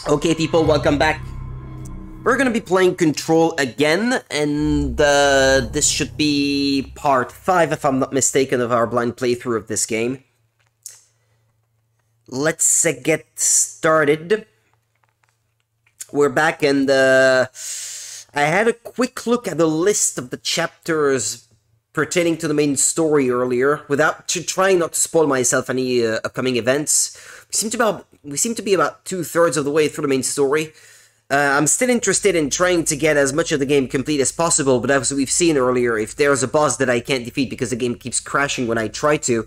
Okay, people, welcome back. We're gonna be playing Control again, and this should be part 5, if I'm not mistaken, of our blind playthrough of this game. Let's get started. We're back, and I had a quick look at the list of the chapters pertaining to the main story earlier, without trying not to spoil myself any upcoming events. We seem to be about 2/3 of the way through the main story. I'm still interested in trying to get as much of the game complete as possible, but as we've seen earlier, if there's a boss that I can't defeat because the game keeps crashing when I try to,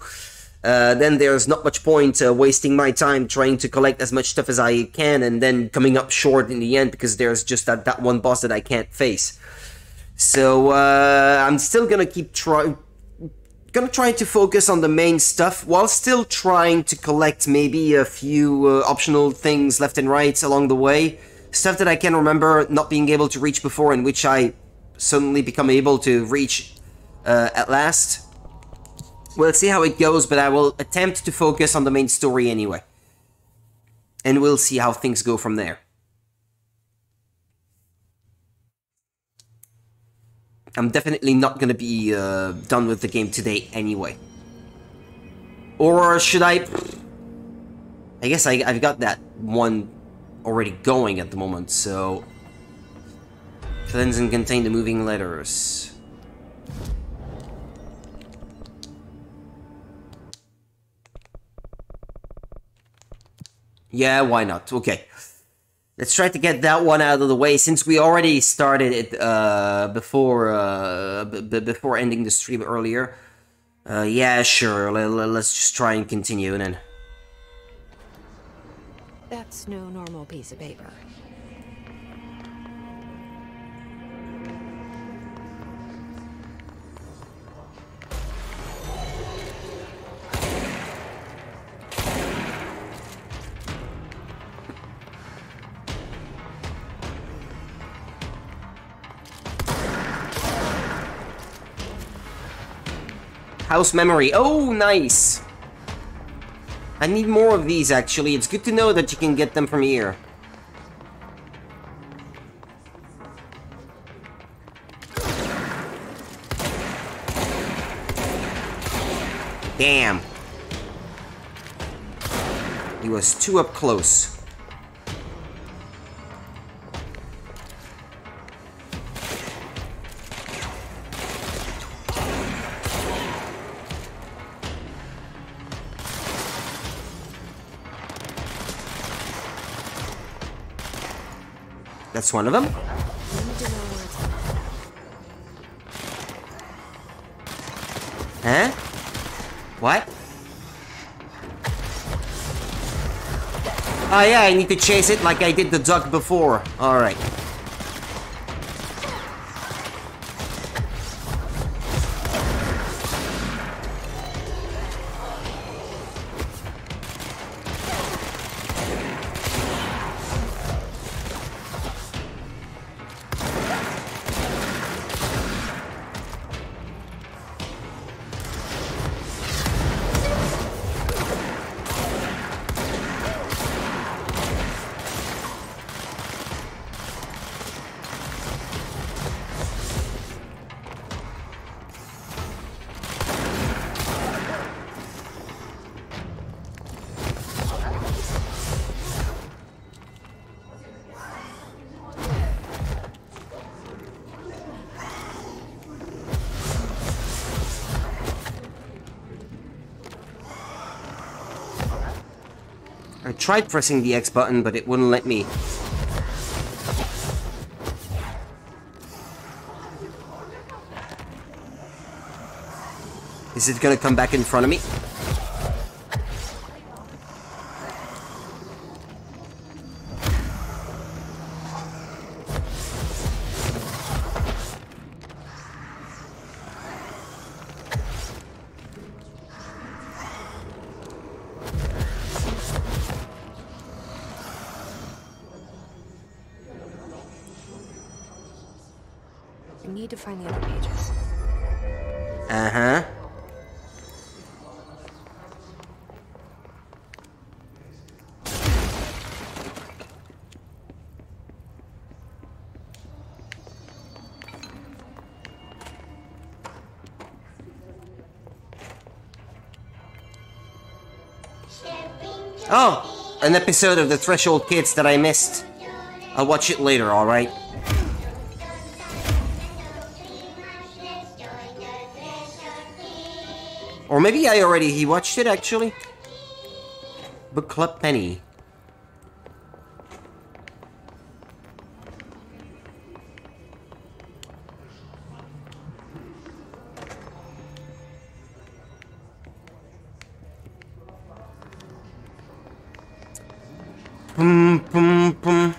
then there's not much point wasting my time trying to collect as much stuff as I can and then coming up short in the end because there's just that one boss that I can't face. So I'm still gonna try to focus on the main stuff while still trying to collect maybe a few optional things left and right along the way. Stuff that I can remember not being able to reach before and which I suddenly become able to reach at last. We'll see how it goes, but I will attempt to focus on the main story anyway. And we'll see how things go from there. I'm definitely not going to be done with the game today anyway. Or should I... I guess I've got that one already going at the moment, so... Cleanse and contain the moving letters. Yeah, why not? Okay. Let's try to get that one out of the way, since we already started it before ending the stream earlier. Yeah, sure. Let's just try and continue then. That's no normal piece of paper. House memory. Oh, nice. I need more of these, actually. It's good to know that you can get them from here. Damn. He was too up close. That's one of them. Huh? What? Oh yeah, I need to chase it like I did the duck before. Alright. I tried pressing the X button, but it wouldn't let me. Is it gonna come back in front of me? I need to find the other pages. Uh-huh. Oh, an episode of the Threshold Kids that I missed. I'll watch it later, alright? Or maybe I already watched it, actually. Book Club Penny. Boom, boom, boom.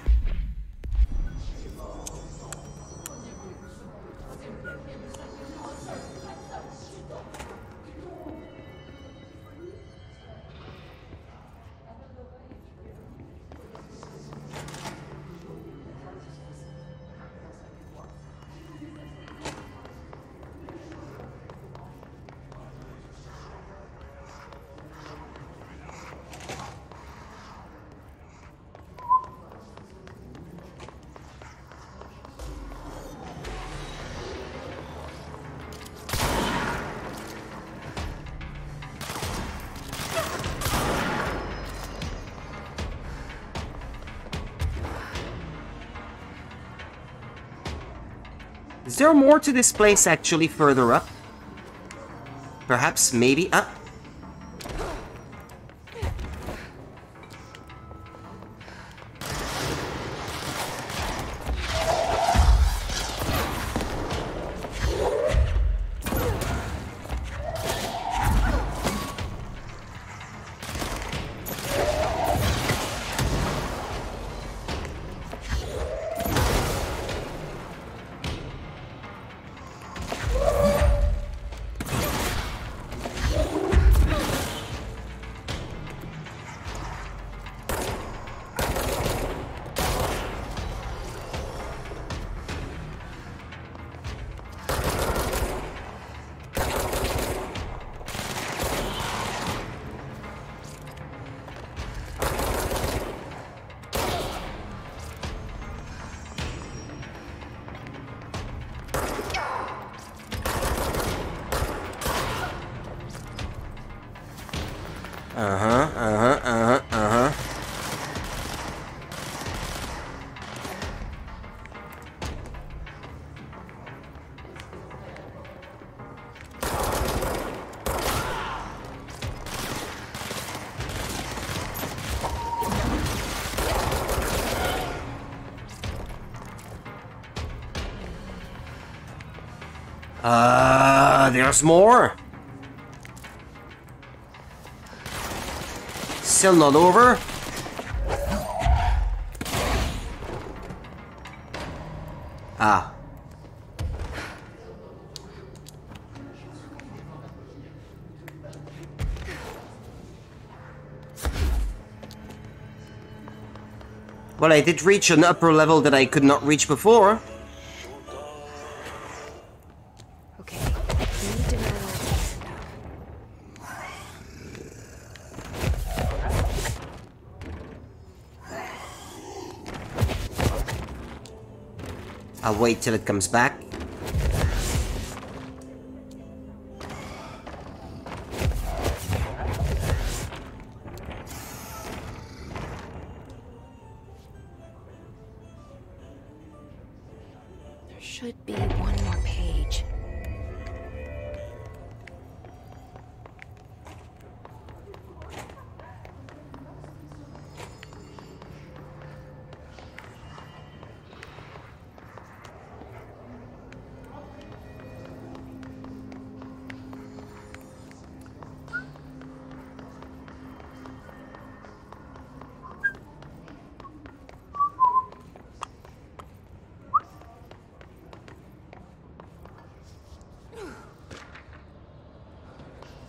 Is there more to this place actually further up? Perhaps, maybe up? There's more. Still not over. Ah. Well, I did reach an upper level that I could not reach before. I'll wait till it comes back. There should be one more page.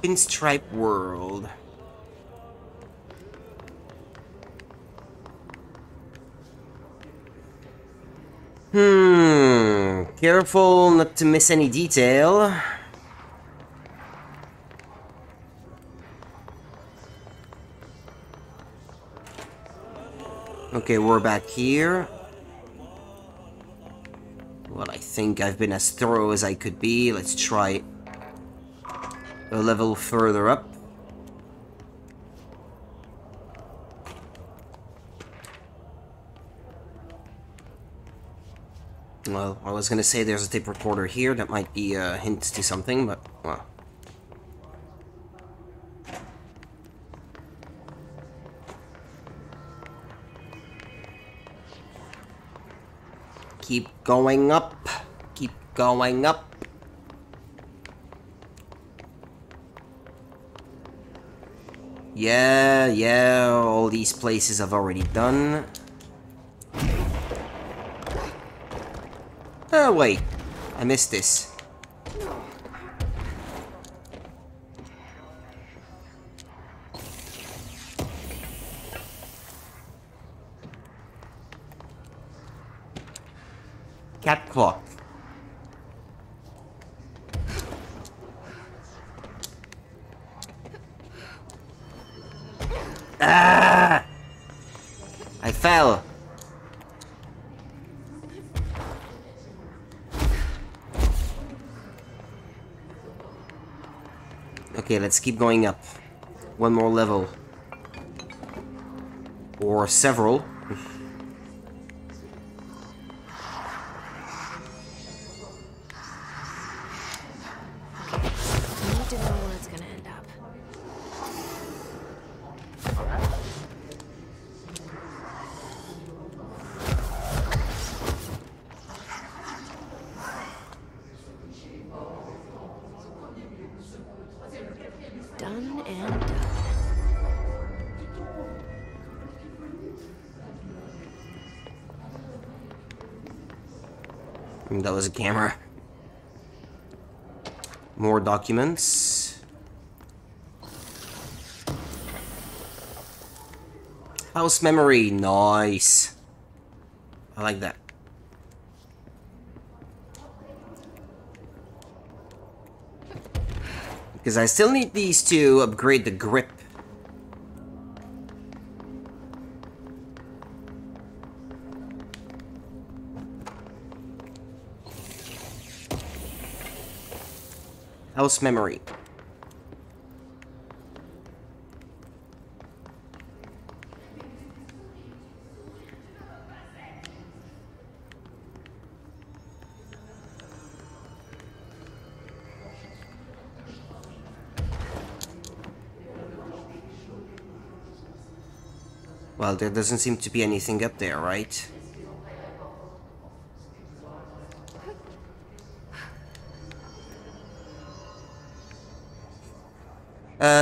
Pinstripe World. Careful not to miss any detail. Okay, we're back here. Well, I think I've been as thorough as I could be. Let's try a level further up. Well, I was gonna say there's a tape recorder here. That might be a hint to something, but, well. Keep going up. Keep going up. Yeah, all these places I've already done. Oh, wait. I missed this. Cat clock. Ah! I fell. Okay, let's keep going up. One more level. Or several. I need to know where it's gonna end up. Done and done. That was a camera. More documents. House memory, nice. I like that. Because I still need these to upgrade the grip. House memory. Well, there doesn't seem to be anything up there, right?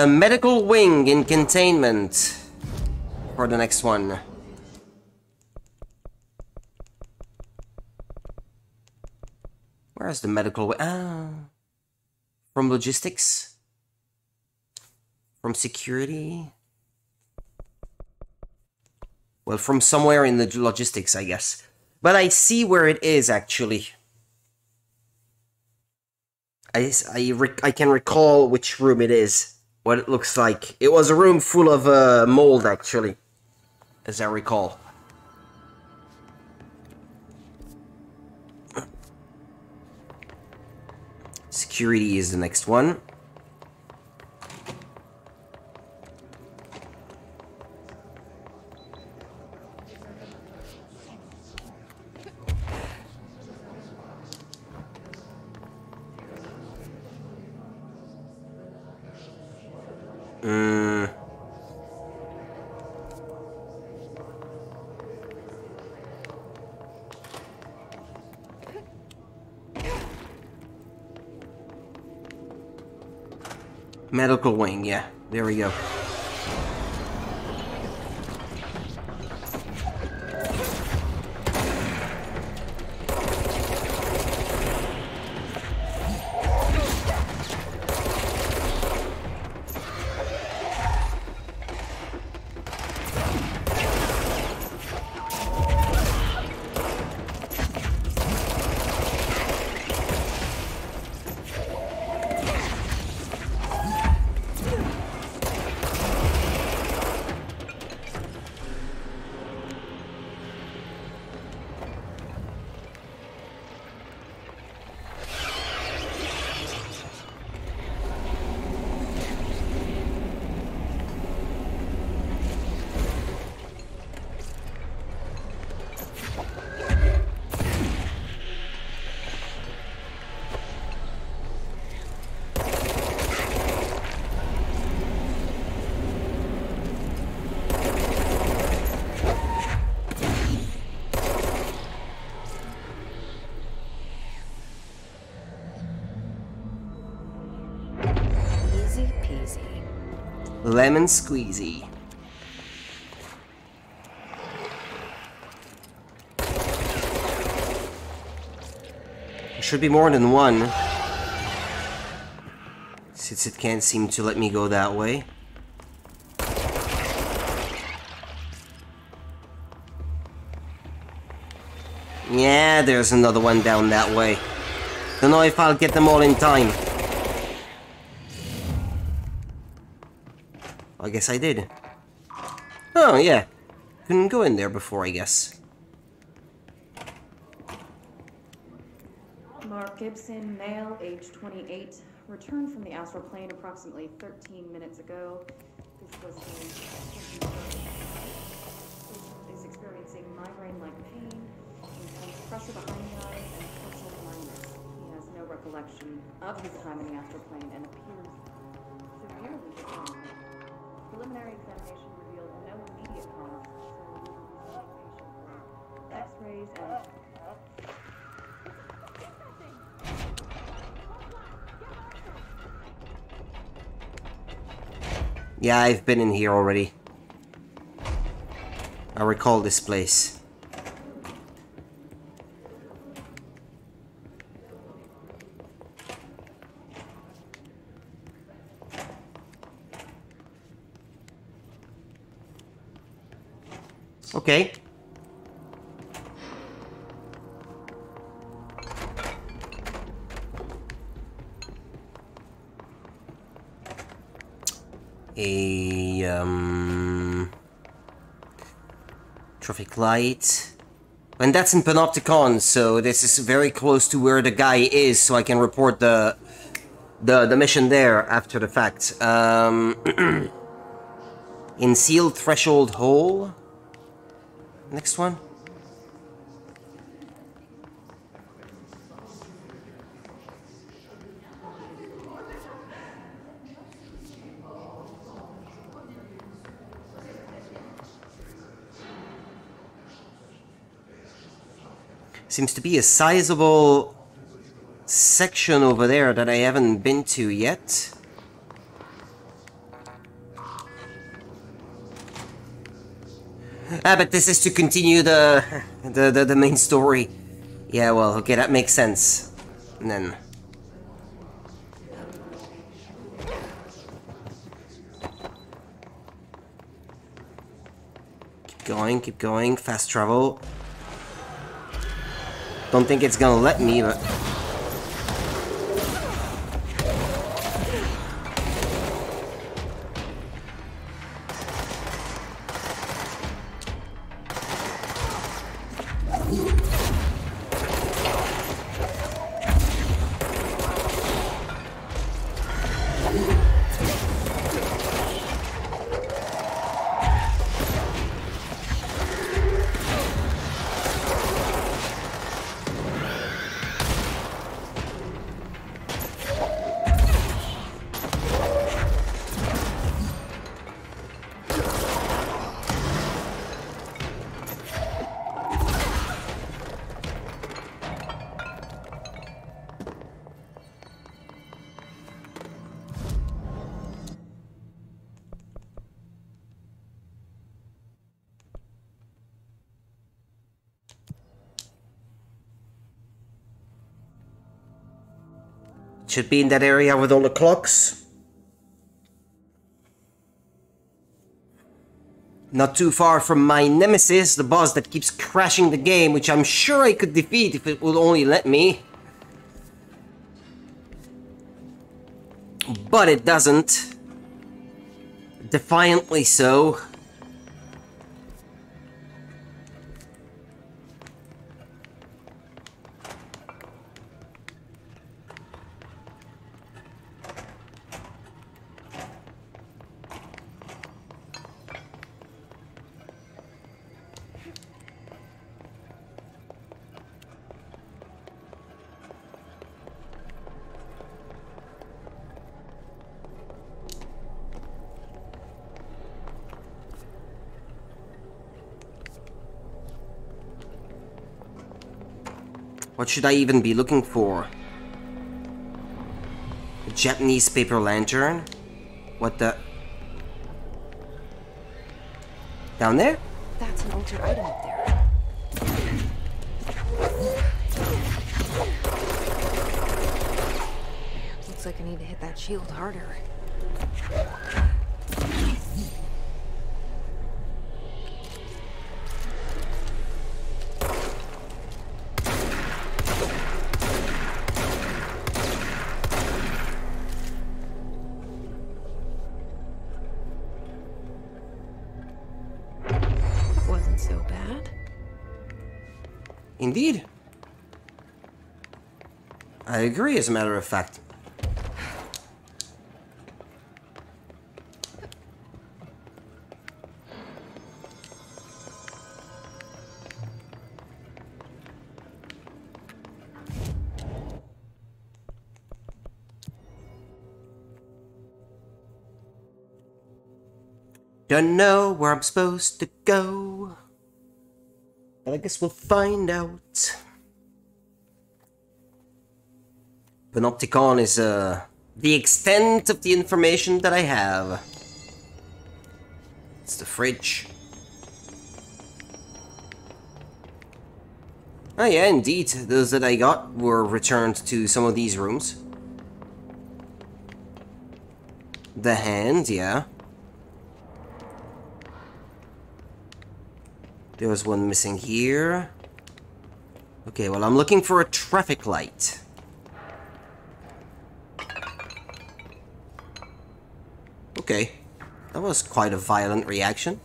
Medical wing in containment for the next one. Where's the medical wing? Ah, from logistics? From security? Well, from somewhere in the logistics, I guess. But I see where it is, actually. I can recall which room it is. What it looks like. It was a room full of mold, actually. As I recall. Security is the next one. Medical wing, yeah. There we go. Lemon squeezy. There should be more than one. Since it can't seem to let me go that way. Yeah, there's another one down that way. Don't know if I'll get them all in time. I guess I did. Oh, yeah. Couldn't go in there before, I guess. Mark Gibson, male, age 28, returned from the astral plane approximately 13 minutes ago. This was his is experiencing migraine-like pain, intense pressure behind the eyes, and partial blindness. He has no recollection of his time in the astral plane and appears severely determined. Preliminary examination revealed no immediate cause, so we will refer patient for X-rays and yeah, I've been in here already. I recall this place. Okay. Traffic light. And that's in Panopticon, so this is very close to where the guy is, so I can report the mission there after the fact. In sealed threshold hole. Next one. Seems to be a sizable section over there that I haven't been to yet. Ah, but this is to continue the main story. Yeah, well, okay, that makes sense. And then keep going, fast travel. Don't think it's gonna let me, but should be in that area with all the clocks. Not too far from my nemesis, the boss that keeps crashing the game, which I'm sure I could defeat if it would only let me. But it doesn't. Defiantly so. What should I even be looking for? A Japanese paper lantern? What the... Down there? That's an altered item up there. Looks like I need to hit that shield harder. Wasn't so bad. Indeed. I agree, as a matter of fact. Don't know where I'm supposed to go, but I guess we'll find out. Panopticon is the extent of the information that I have. It's the fridge. Oh yeah, indeed. Those that I got were returned to some of these rooms. The hand, yeah. There was one missing here. Okay, well, I'm looking for a traffic light. Okay, that was quite a violent reaction.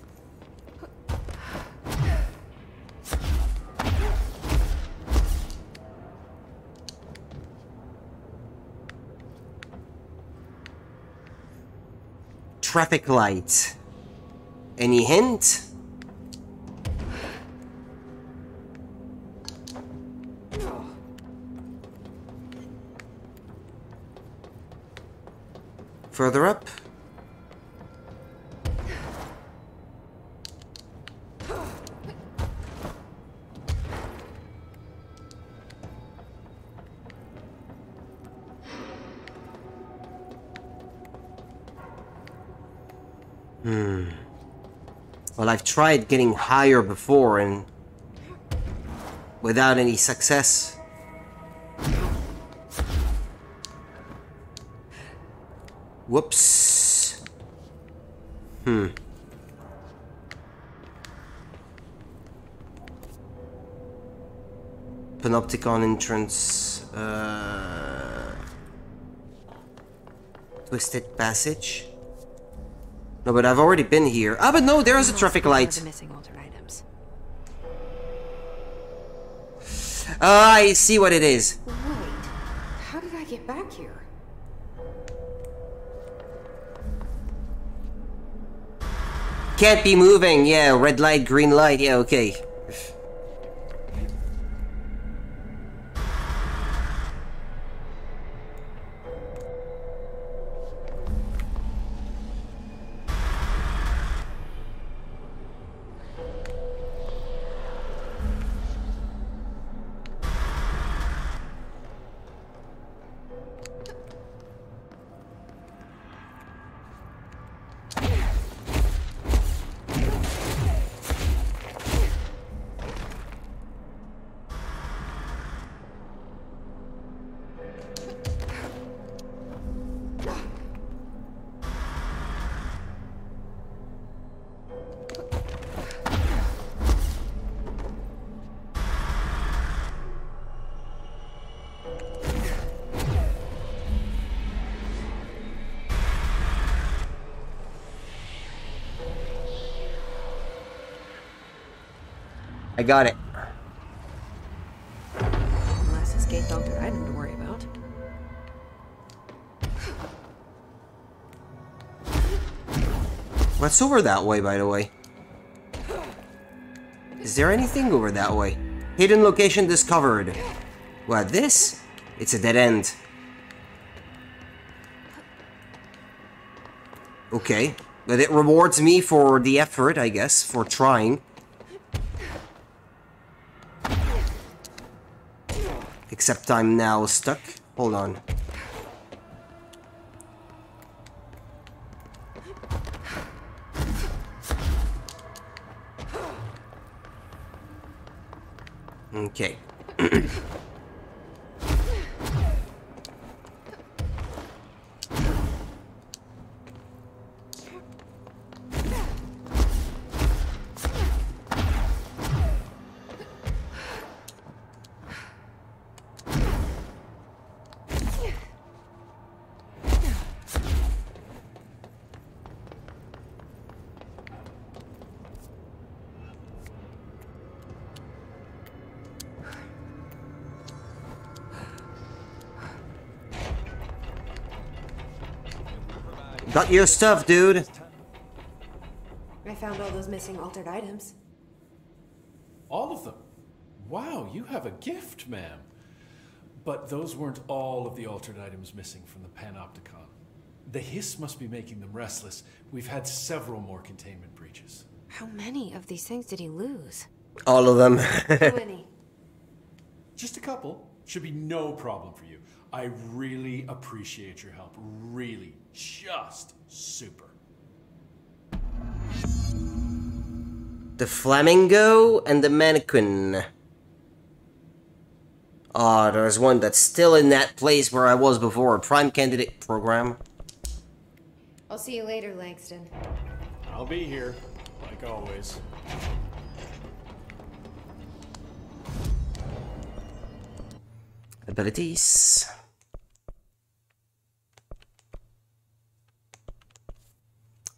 Traffic light. Any hint? Further up. Well, I've tried getting higher before and without any success. Whoops. Panopticon entrance. Twisted passage. No, but I've already been here. Ah, but no, there is a traffic light. The missing altered items. I see what it is. Wait, how did I get back here? Can't be moving. Yeah, red light, green light. Yeah, okay. I got it. Last escaped altered item to worry about. What's over that way, by the way? Is there anything over that way? Hidden location discovered. What, this? It's a dead end. Okay. But it rewards me for the effort, I guess, for trying. Except I'm now stuck. Hold on. Okay. Got your stuff, dude. I found all those missing altered items. All of them? Wow, you have a gift, ma'am. But those weren't all of the altered items missing from the Panopticon. The hiss must be making them restless. We've had several more containment breaches. How many of these things did he lose? All of them. How many? Just a couple. Should be no problem for you. I really appreciate your help. Really. Just super. The flamingo and the mannequin. Ah, there's one that's still in that place where I was before. Prime candidate program. I'll see you later, Langston. I'll be here, like always. Abilities.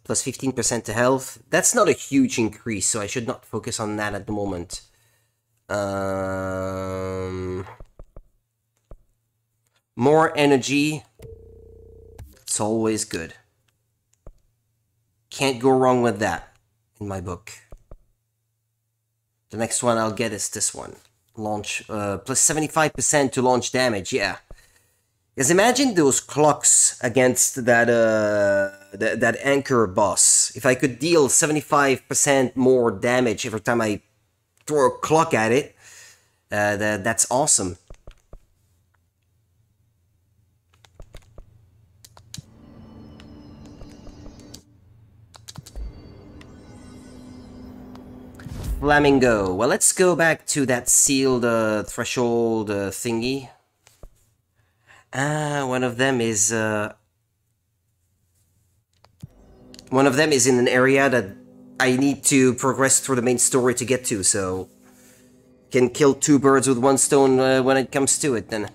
Plus 15% to health. That's not a huge increase, so I should not focus on that at the moment. More energy. It's always good. Can't go wrong with that in my book. The next one I'll get is this one. Launch, plus 75% to launch damage, yeah. Because imagine those clocks against that, that anchor boss. If I could deal 75% more damage every time I throw a clock at it, that's awesome. Flamingo. Well, let's go back to that sealed threshold thingy. One of them is in an area that I need to progress through the main story to get to, so can kill two birds with one stone when it comes to it then.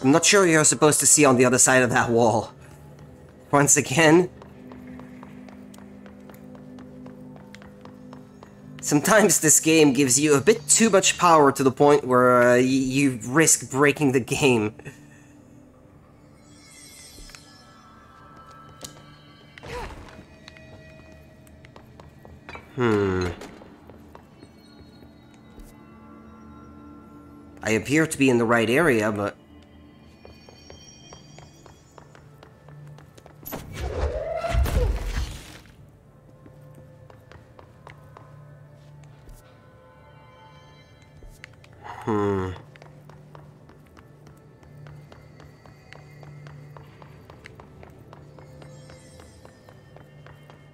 I'm not sure you're supposed to see on the other side of that wall. Once again. Sometimes this game gives you a bit too much power to the point where you risk breaking the game. I appear to be in the right area, but...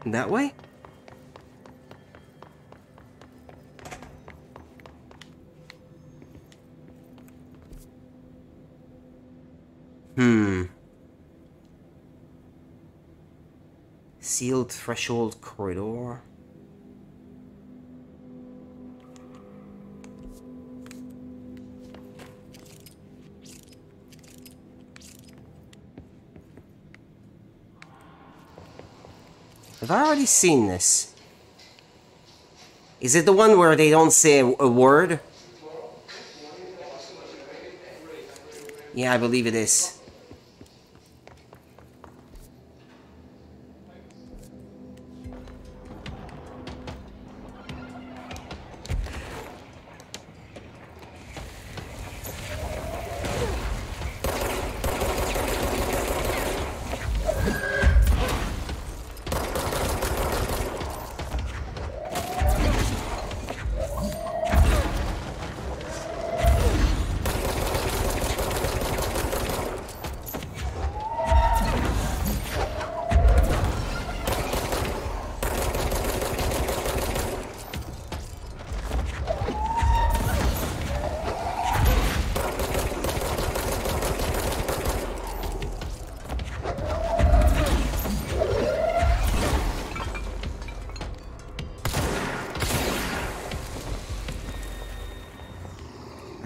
That way? Sealed threshold corridor. Have I already seen this? Is it the one where they don't say a word? Yeah, I believe it is.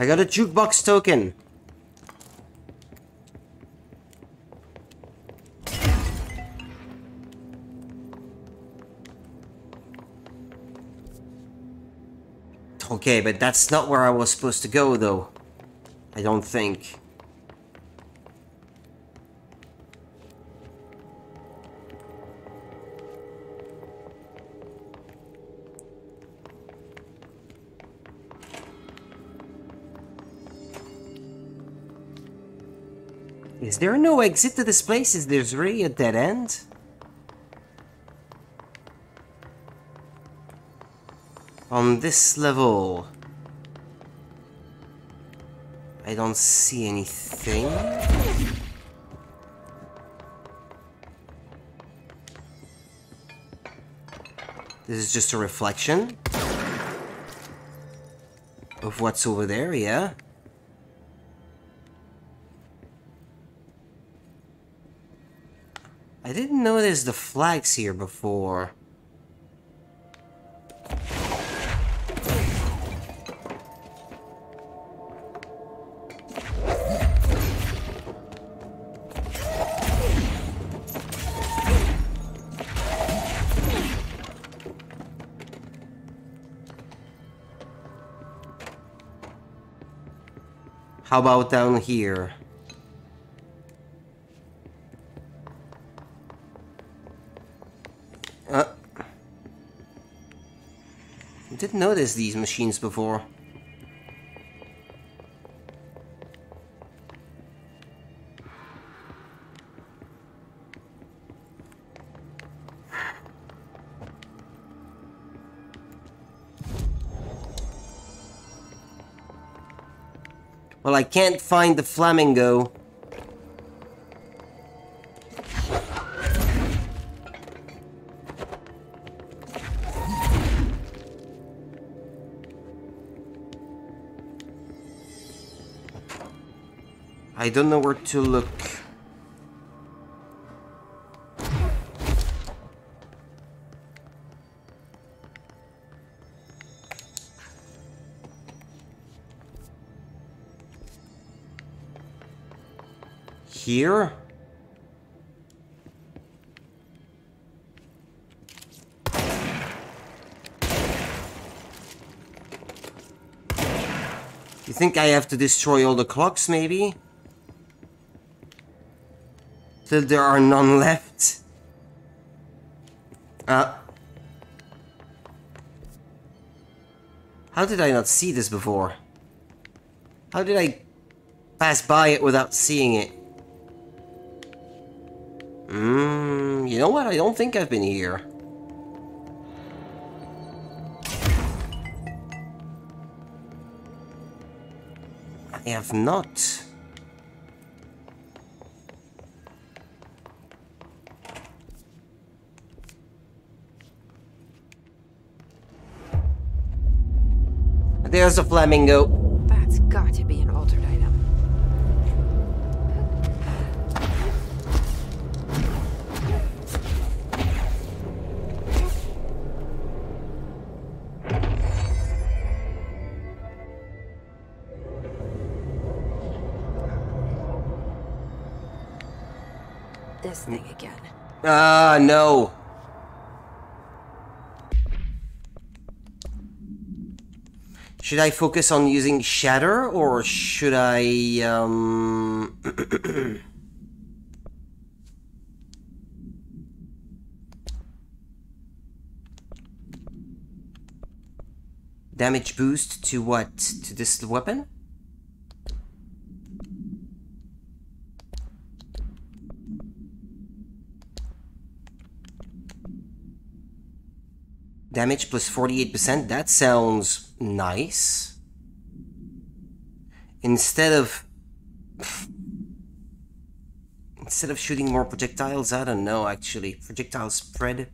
I got a jukebox token. Okay, but that's not where I was supposed to go, though. I don't think. Is there no exit to this place? Is there really a dead end? On this level, I don't see anything. This is just a reflection of what's over there, yeah? I didn't notice the flags here before. How about down here? I didn't notice these machines before. Well, I can't find the flamingo. I don't know where to look. Here? You think I have to destroy all the clocks, maybe? Till there are none left? How did I not see this before? How did I pass by it without seeing it? You know what? I don't think I've been here. I have not. There's a flamingo. That's got to be an altered item. This thing again. No. Should I focus on using Shatter, or should I, damage boost to what? To this weapon? Damage plus 48%, that sounds nice. Instead of shooting more projectiles, I don't know actually. Projectile spread.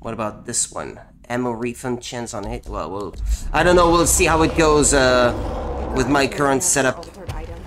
What about this one? Ammo refund chance on hit? Well, I don't know, we'll see how it goes with my current setup. Altered item.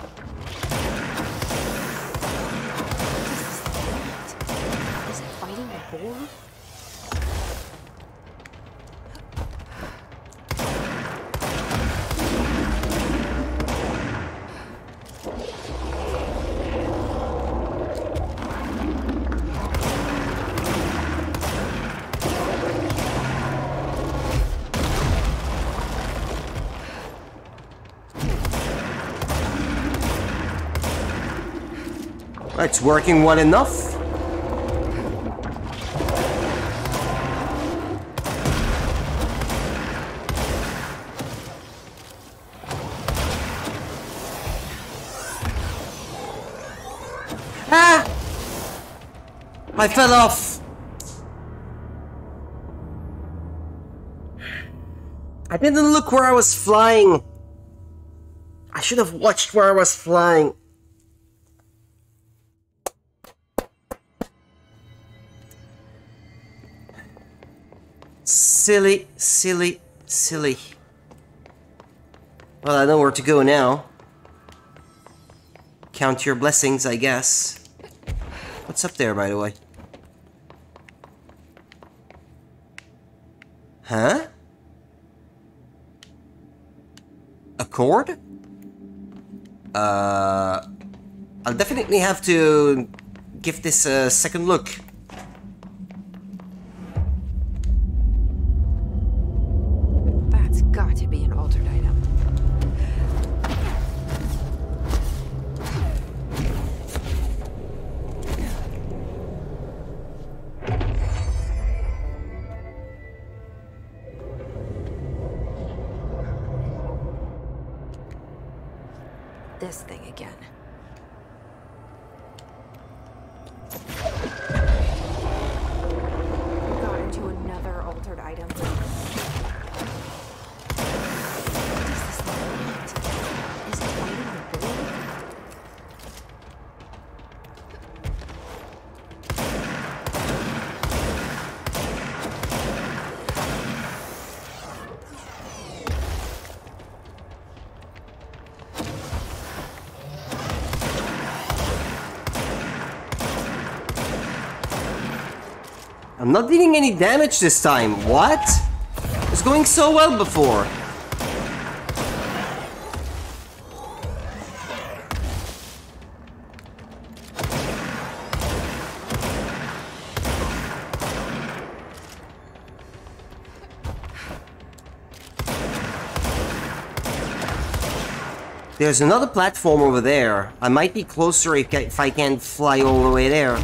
It's working well enough. Ah! I fell off. I didn't look where I was flying. I should have watched where I was flying. Silly, silly, silly. Well, I know where to go now. Count your blessings, I guess. What's up there, by the way? Huh? A cord? I'll definitely have to give this a second look. That's got to be an altered item. This thing again. We got into another altered item. What does this thing want? Is it fighting the bull? I'm not dealing any damage this time. What? It was going so well before. There's another platform over there. I might be closer if I can't fly all the way there.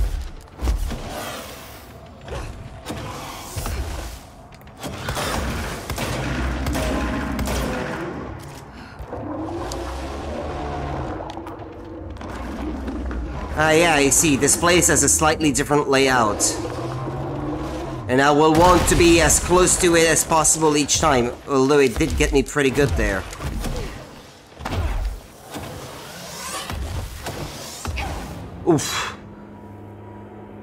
Yeah, I see. This place has a slightly different layout. And I will want to be as close to it as possible each time, although it did get me pretty good there. Oof.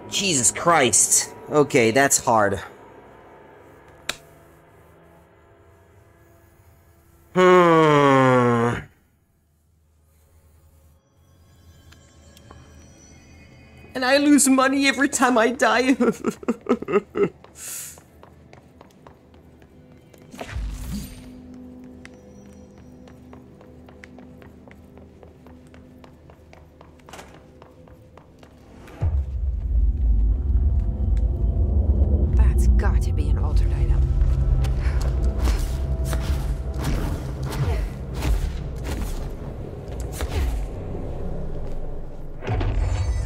Jesus Christ. Okay, that's hard. And I lose money every time I die. That's got to be an altered item.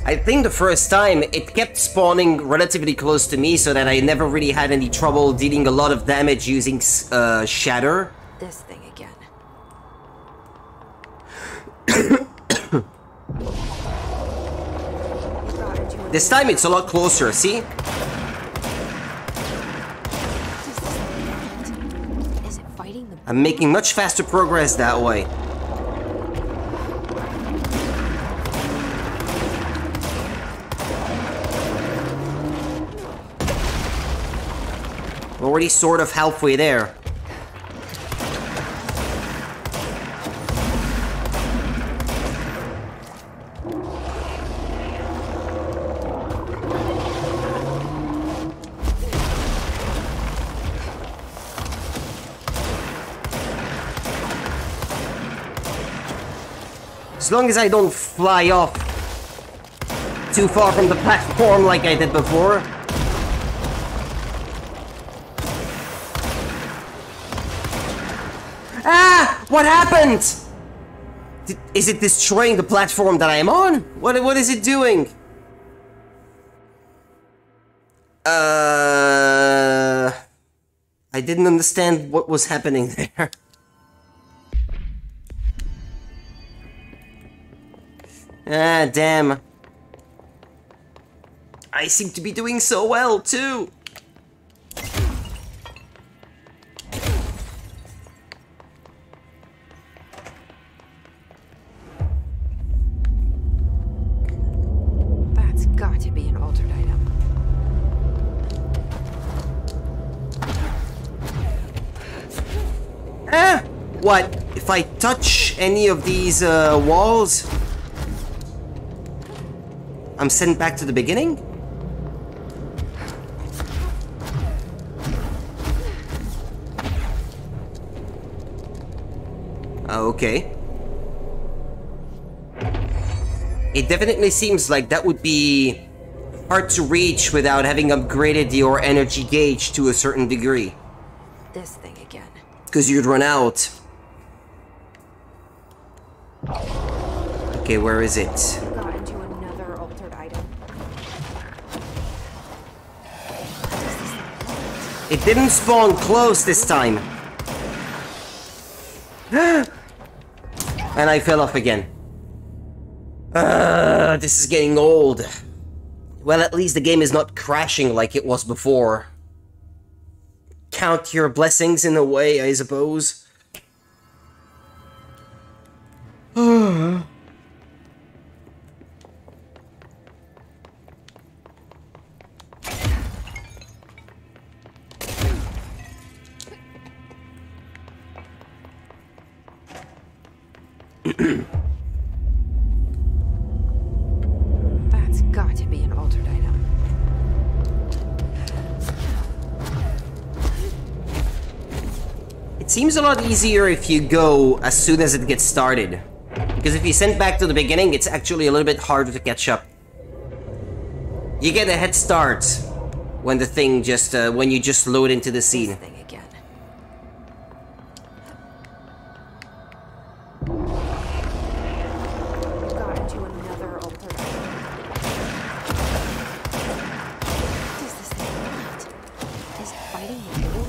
I think the first time it kept spawning relatively close to me so that I never really had any trouble dealing a lot of damage using Shatter. This thing again. This time it's a lot closer, see? Is it fighting the... I'm making much faster progress that way. Already sort of halfway there. As long as I don't fly off too far from the platform like I did before. Ah! What happened? Is it destroying the platform that I am on? What is it doing? I didn't understand what was happening there. Ah, damn. I seem to be doing so well, too. That's got to be an altered item. Ah! What? If I touch any of these walls, I'm sent back to the beginning? Okay. It definitely seems like that would be hard to reach without having upgraded your energy gauge to a certain degree. This thing again. Because you'd run out. Okay, where is it? Got into another altered item. It didn't spawn close this time. And I fell off again. This is getting old. Well, at least the game is not crashing like it was before. Count your blessings in a way, I suppose. That's got to be an altered item. It seems a lot easier if you go as soon as it gets started. Because if you send back to the beginning, it's actually a little bit harder to catch up. You get a head start when the thing just, when you just load into the scene. This thing again. Got into another altered item. What does this thing want? Is it fighting the war?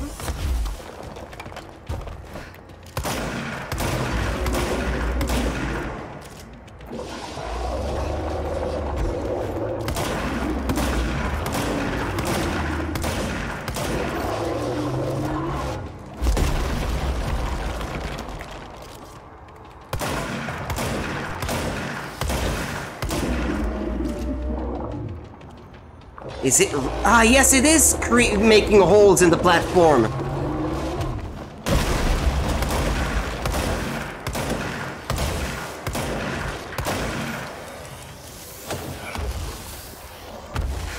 Is it? Ah, yes, it is making holes in the platform.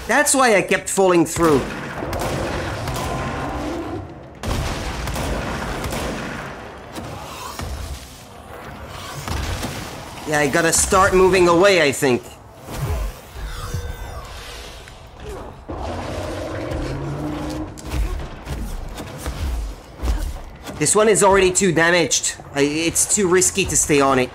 That's why I kept falling through. Yeah, I gotta start moving away, I think. This one is already too damaged. It's too risky to stay on it.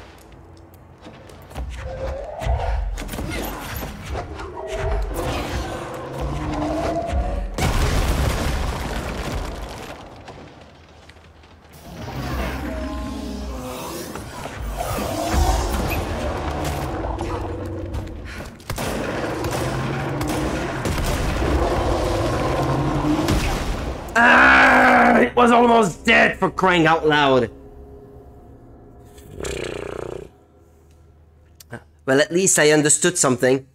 It was almost dead, for crying out loud. Well, at least I understood something.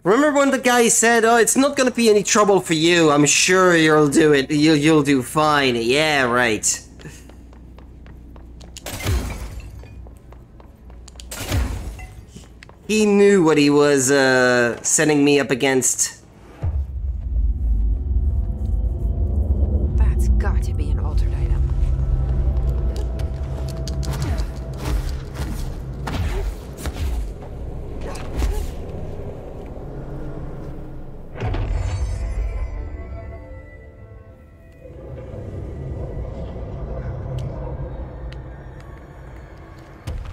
Remember when the guy said, "Oh, it's not gonna be any trouble for you. I'm sure you'll do it. You'll do fine." Yeah, right. He knew what he was setting me up against. That's got to be an altered item.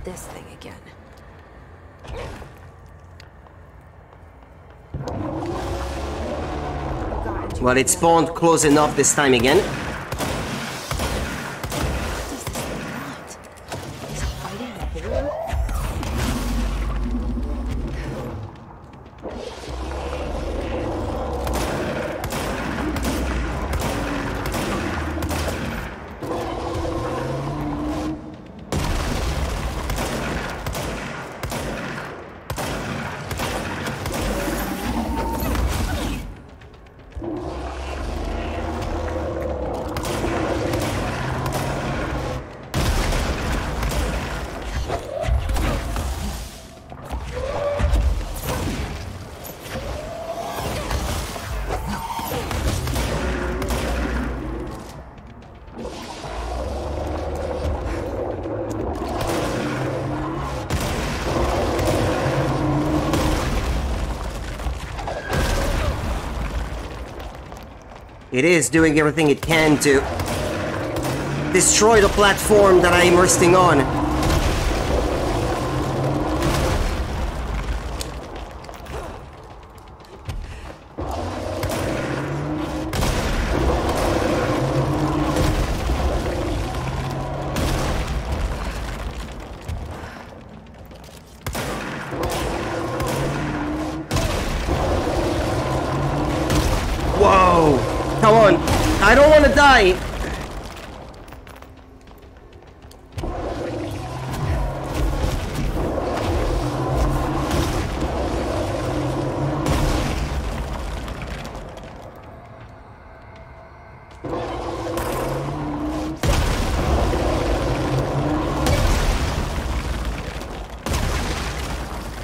this thing again. Well, it spawned close enough this time again. What does this thing want? Is it fighting the boar? It is doing everything it can to destroy the platform that I am resting on. Whoa! Come on! I don't want to die!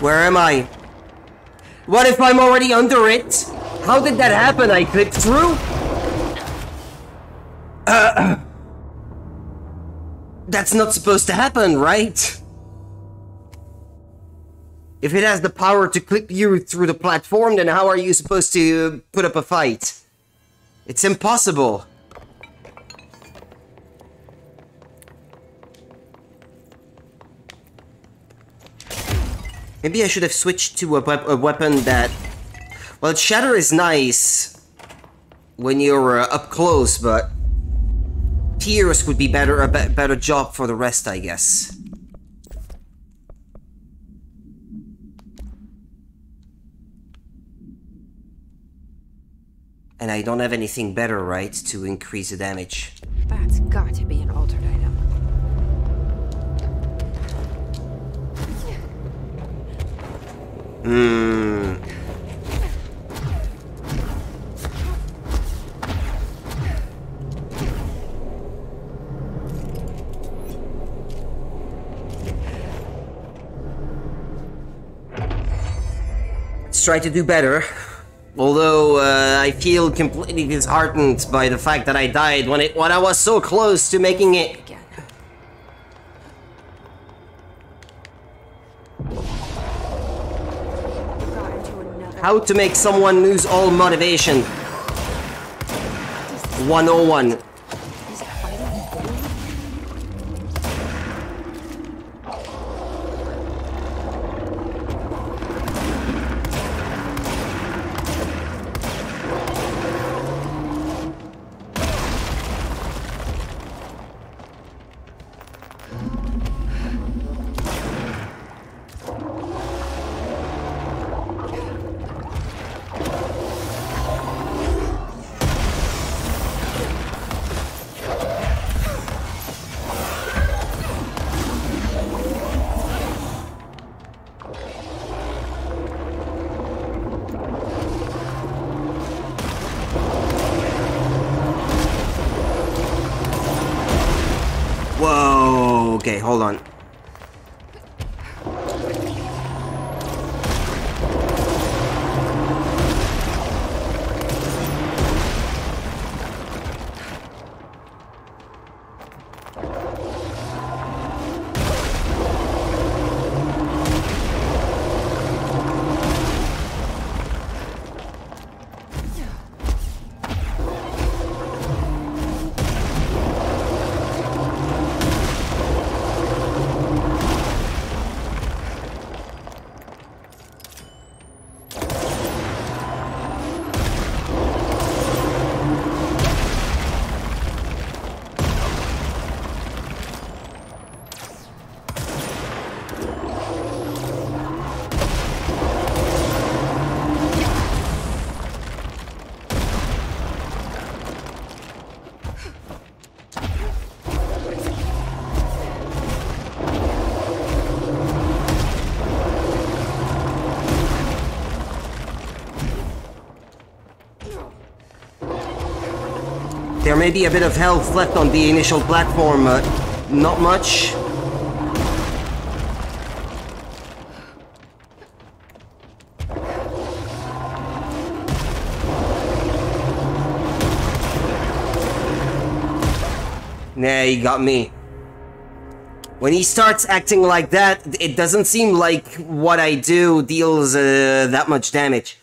Where am I? What if I'm already under it? How did that happen? I clipped through? That's not supposed to happen, right? If it has the power to clip you through the platform, then how are you supposed to put up a fight? It's impossible. Maybe I should have switched to a weapon that... Well, Shatter is nice when you're up close, but... Tears would be a better job for the rest, I guess. And I don't have anything better, right, to increase the damage. That's got to be an altered item. Let's try to do better. Although I feel completely disheartened by the fact that I died when I was so close to making it. Again. How to make someone lose all motivation. 101. Is it fighting the boar? Whoa, okay, hold on. There may be a bit of health left on the initial platform, not much. Nah, he got me. When he starts acting like that, it doesn't seem like what I do deals that much damage.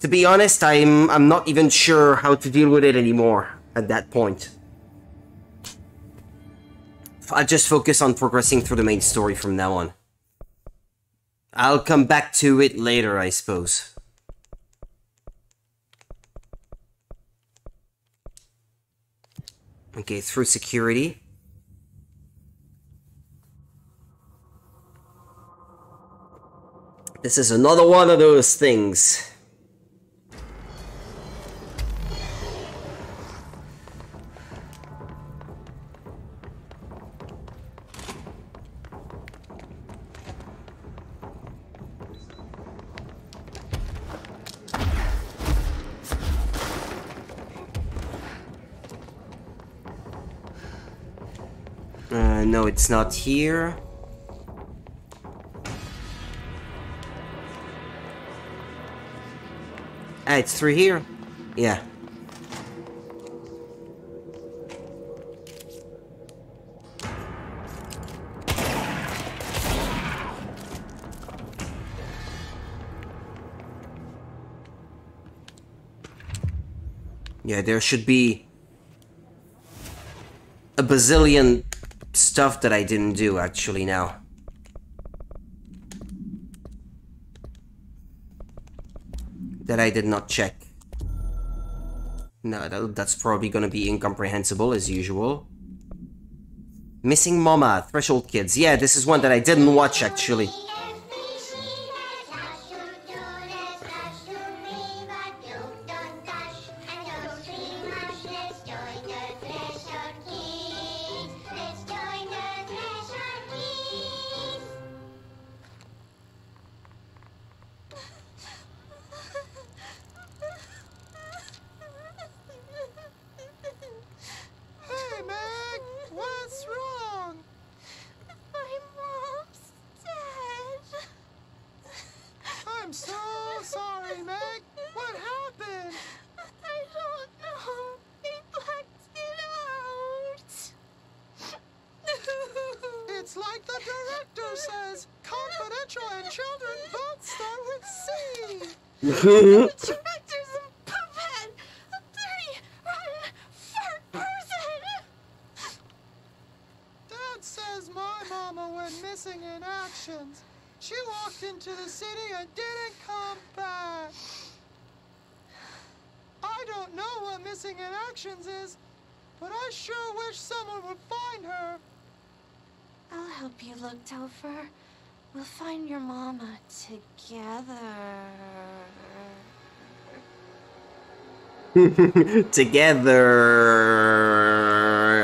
To be honest, I'm not even sure how to deal with it anymore at that point. I'll just focus on progressing through the main story from now on. I'll come back to it later, I suppose. Okay, through security. This is another one of those things. No, it's not here. Ah, it's through here? Yeah. Yeah, there should be a bazillion stuff that I didn't do actually now. That I did not check. No, that's probably gonna be incomprehensible as usual. Missing Mama, Threshold Kids. Yeah, this is one that I didn't watch actually. We'll find your mama together. Together,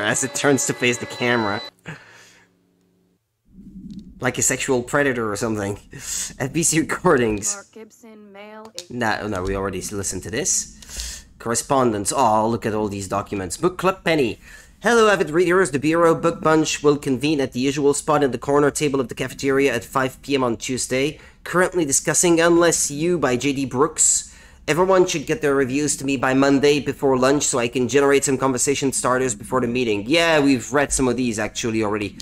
as it turns to face the camera. Like a sexual predator or something. FBC recordings. Mark Gibson, male. No, we already listened to this. Correspondence. Oh, look at all these documents. Book Club Penny. Hello, avid readers. The Bureau Book Bunch will convene at the usual spot in the corner table of the cafeteria at 5 p.m. on Tuesday. Currently discussing Unless You by J.D. Brooks. Everyone should get their reviews to me by Monday before lunch so I can generate some conversation starters before the meeting. Yeah, we've read some of these actually already.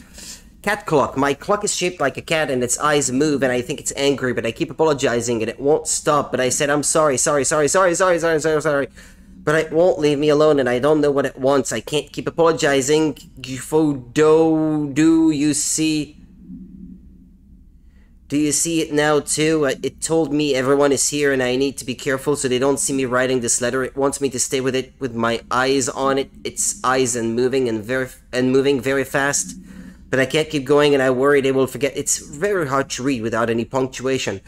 Cat clock. My clock is shaped like a cat and its eyes move and I think it's angry, but I keep apologizing and it won't stop. But I said, I'm sorry. But it won't leave me alone and I don't know what it wants. I can't keep apologizing. Do you see? Do you see it now too? It told me everyone is here and I need to be careful so they don't see me writing this letter. It wants me to stay with it with my eyes on it. Its eyes and moving very fast. But I can't keep going and I worry they will forget. It's very hard to read without any punctuation.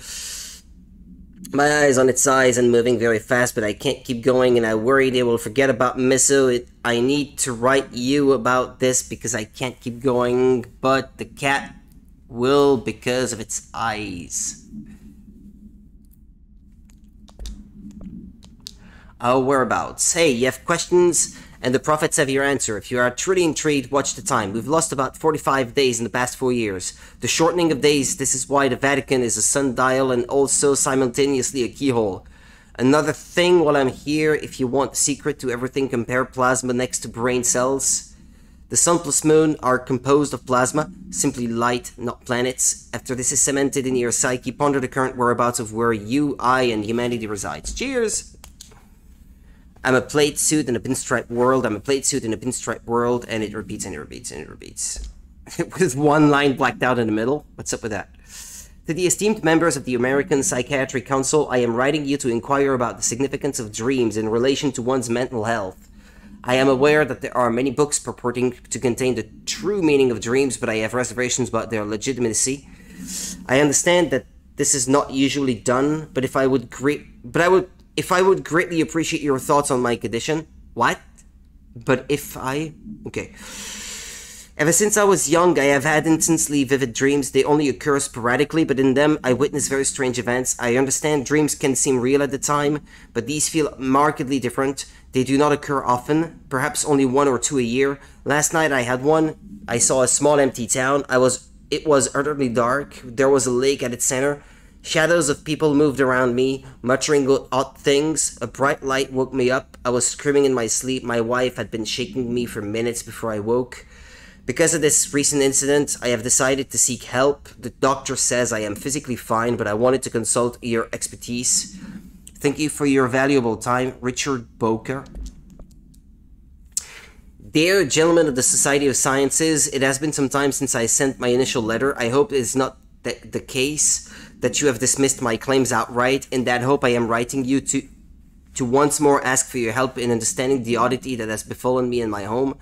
My eyes on its eyes and moving very fast, but I can't keep going and I worry they will forget about Misso. I need to write you about this because I can't keep going, but the cat will because of its eyes. Our whereabouts. Hey, you have questions, and the prophets have your answer. If you are truly intrigued, watch the time. We've lost about 45 days in the past 4 years. The shortening of days, this is why the Vatican is a sundial and also simultaneously a keyhole. Another thing while I'm here, if you want the secret to everything, compare plasma next to brain cells. The sun plus moon are composed of plasma, simply light, not planets. After this is cemented in your psyche, ponder the current whereabouts of where you, I, and humanity resides. Cheers! I'm a plate suit in a pinstripe world, I'm a plate suit in a pinstripe world, and it repeats and it repeats and it repeats. With one line blacked out in the middle. What's up with that? To the esteemed members of the American Psychiatry Council, I am writing you to inquire about the significance of dreams in relation to one's mental health. I am aware that there are many books purporting to contain the true meaning of dreams, but I have reservations about their legitimacy. I understand that this is not usually done, but if I would greatly appreciate your thoughts on my condition. What? But if I... Okay. Ever since I was young, I have had intensely vivid dreams. They only occur sporadically, but in them, I witness very strange events. I understand dreams can seem real at the time, but these feel markedly different. They do not occur often, perhaps only 1 or 2 a year. Last night I had one. I saw a small empty town. It was utterly dark. There was a lake at its center. Shadows of people moved around me, muttering odd things. A bright light woke me up. I was screaming in my sleep. My wife had been shaking me for minutes before I woke. Because of this recent incident, I have decided to seek help. The doctor says I am physically fine, but I wanted to consult your expertise. Thank you for your valuable time, Richard Boker. Dear gentlemen of the Society of Sciences, it has been some time since I sent my initial letter. I hope it is not the case that you have dismissed my claims outright. In that hope, I am writing you to once more ask for your help in understanding the oddity that has befallen me in my home.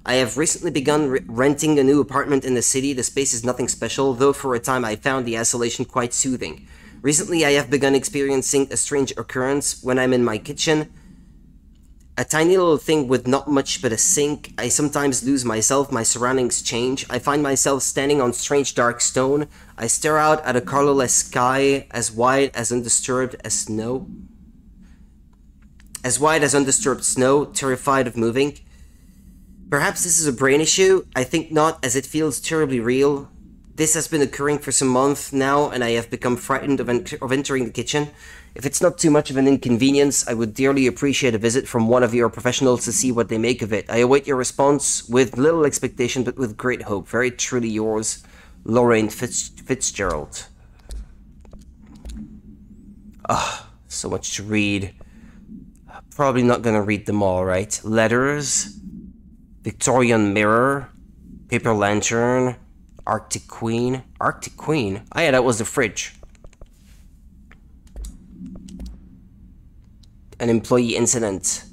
I have recently begun renting a new apartment in the city. The space is nothing special, though for a time I found the isolation quite soothing. Recently I have begun experiencing a strange occurrence when I'm in my kitchen. A tiny little thing with not much but a sink. I sometimes lose myself, my surroundings change. I find myself standing on strange dark stone. I stare out at a colorless sky as wide as undisturbed as snow. As wide as undisturbed snow, terrified of moving. Perhaps this is a brain issue. I think not, as it feels terribly real. This has been occurring for some months now, and I have become frightened of entering the kitchen. If it's not too much of an inconvenience, I would dearly appreciate a visit from one of your professionals to see what they make of it. I await your response with little expectation, but with great hope. Very truly yours, Lorraine Fitzgerald. So much to read. Probably not gonna read them all, right? Letters, Victorian Mirror, Paper Lantern, Arctic Queen. Arctic Queen? Oh yeah, that was the fridge. An employee incident.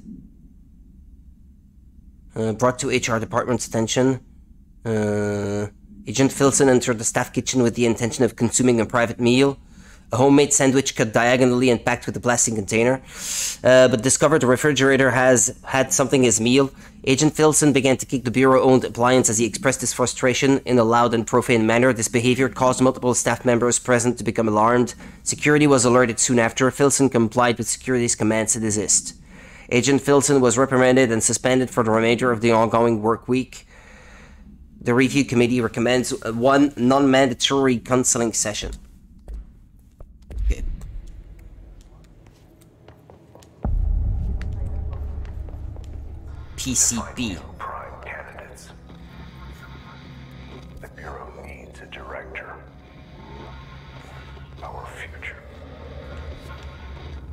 Brought to HR department's attention. Agent Filson entered the staff kitchen with the intention of consuming a private meal. A homemade sandwich cut diagonally and packed with a plastic container, but discovered the refrigerator has had something his meal. Agent Filson began to kick the bureau-owned appliance as he expressed his frustration in a loud and profane manner. This behavior caused multiple staff members present to become alarmed. Security was alerted soon after. Filson complied with security's commands to desist. Agent Filson was reprimanded and suspended for the remainder of the ongoing work week. The review committee recommends one non-mandatory counseling session. PCB. Prime candidates. The Bureau needs a director. Our future.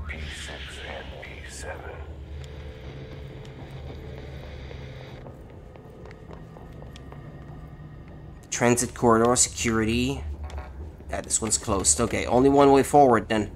P6 and P7. Transit corridor security. Yeah, this one's closed. Okay, only one way forward then.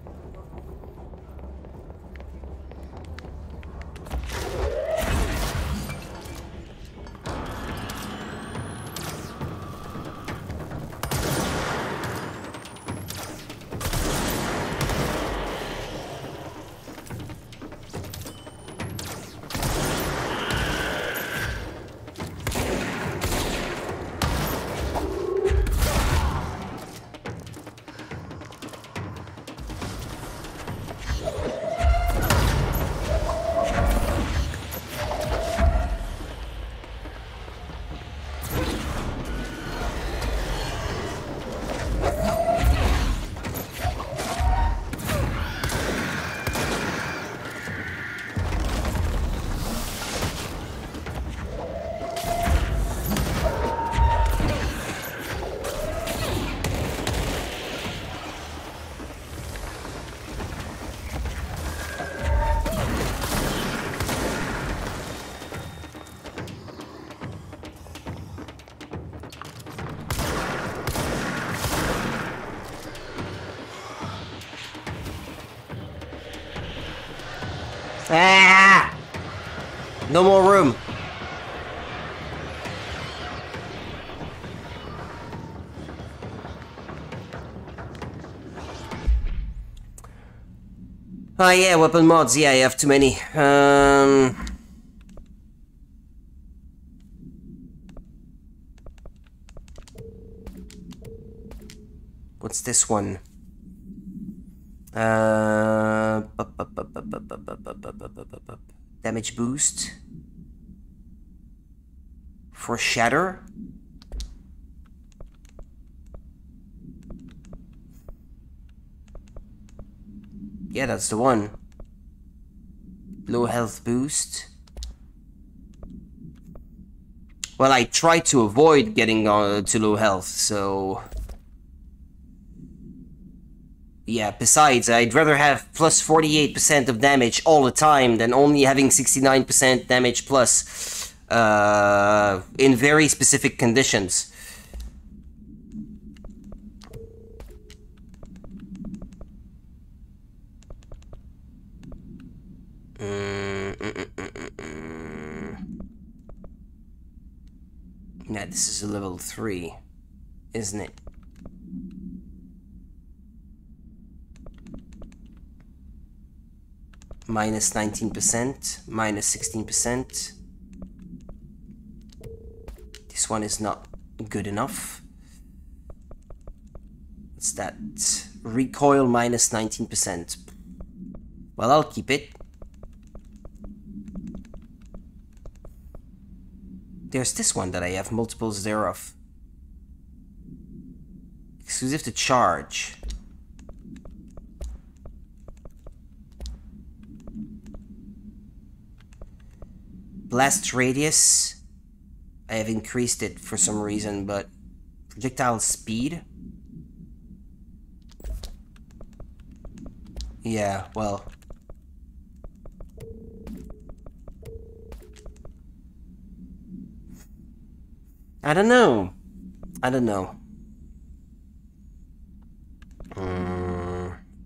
Ah! No more room. Oh yeah, weapon mods. Yeah, I have too many. What's this one? Damage boost for shatter. Yeah, that's the one. Low health boost. Well, I try to avoid getting to low health, so... Yeah, besides, I'd rather have plus 48% of damage all the time than only having 69% damage plus in very specific conditions. Nah, this is a level 3, isn't it? Minus 19%, minus 16%. This one is not good enough. What's that? Recoil minus 19%. Well, I'll keep it. There's this one that I have multiples thereof. Exclusive to charge. Blast radius. I have increased it for some reason, but projectile speed. Yeah, well. I don't know. I don't know.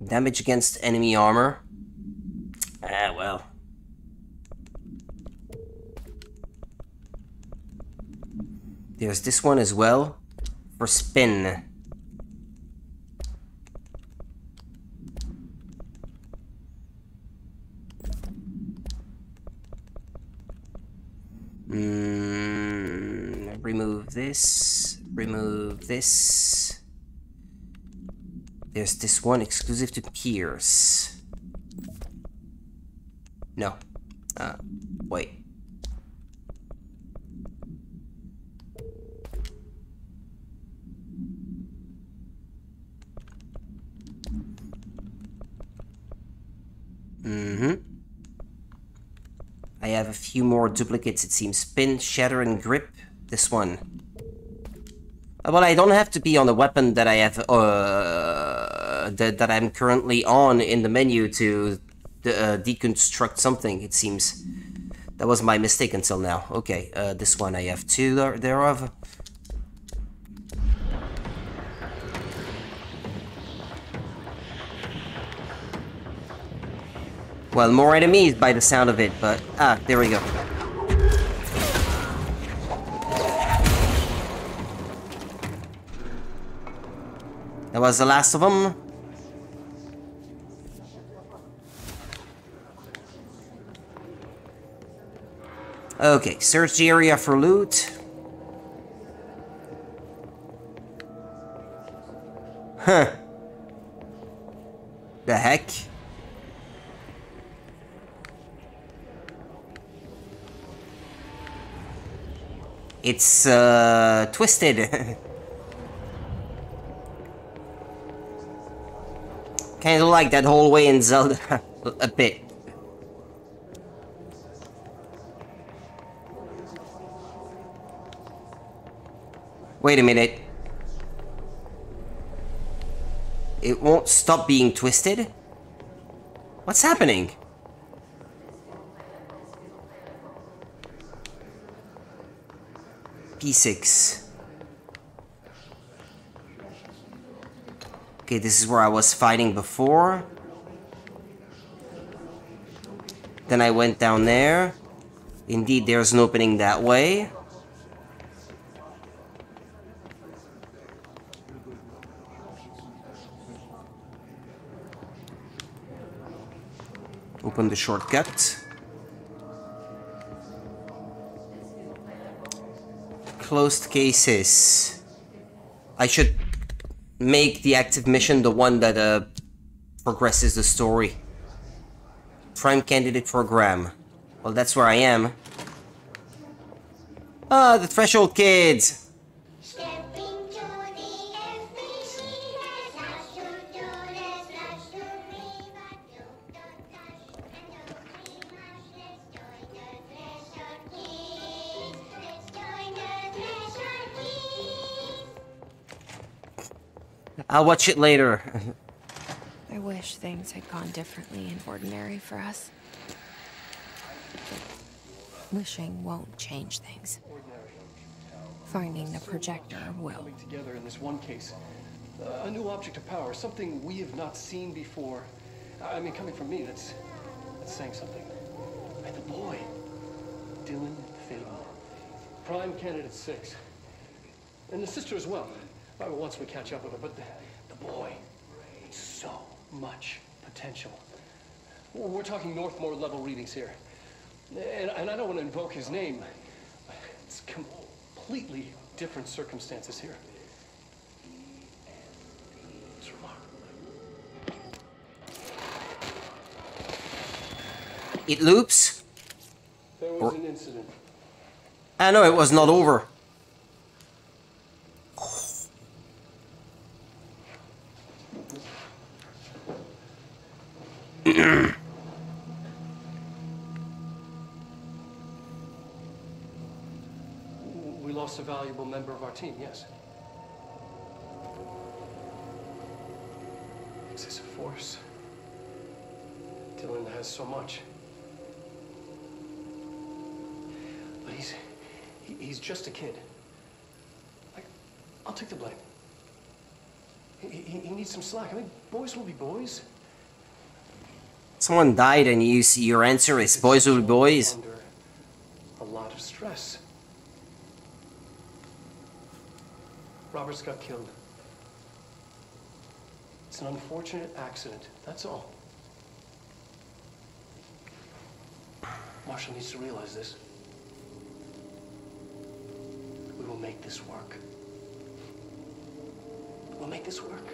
Damage against enemy armor. Ah, well. There's this one as well. For spin. Remove this. Remove this. There's this one exclusive to Pierce. No. Wait. I have a few more duplicates, it seems. Spin, shatter, and grip. This one. Well, I don't have to be on the weapon that I have, that I'm currently on in the menu to deconstruct something, it seems. That was my mistake until now. Okay, this one I have two thereof. Well, more enemies by the sound of it, but... Ah, there we go. That was the last of them. Okay, search the area for loot. Huh. The heck? It's, twisted. Kinda like that whole way in Zelda. A bit. Wait a minute. It won't stop being twisted? What's happening? P6. Okay, this is where I was fighting before. Then I went down there. Indeed, there's an opening that way. Open the shortcut. Closed cases. I should make the active mission the one that progresses the story. Prime candidate program. Well, that's where I am. Ah, the threshold kids. Stepping to the FBC, there's lots to do, there's lots to be, but don't touch and don't be much. Let's join the threshold kids. Let's join the threshold kids. I'll watch it later. I wish things had gone differently in Ordinary for us. But wishing won't change things. Finding the projector will. Coming together in this one case. A new object of power, something we have not seen before. I mean, coming from me, that's saying something. And the boy, Dylan Faden, Prime Candidate 6. And the sister as well. Once we catch up with her, but the boy, so much potential. We're talking Northmore level readings here. And I don't want to invoke his name. It's completely different circumstances here. It's remarkable. It loops. There was an incident. I know it was not over. We lost a valuable member of our team, yes. Excessive force. Dylan has so much. But he's just a kid. I'll take the blame. He needs some slack. I mean, boys will be boys. Someone died and your answer is boys will be boys. Under a lot of stress. Roberts got killed. It's an unfortunate accident, that's all. Marshall needs to realize this. We will make this work. We'll make this work.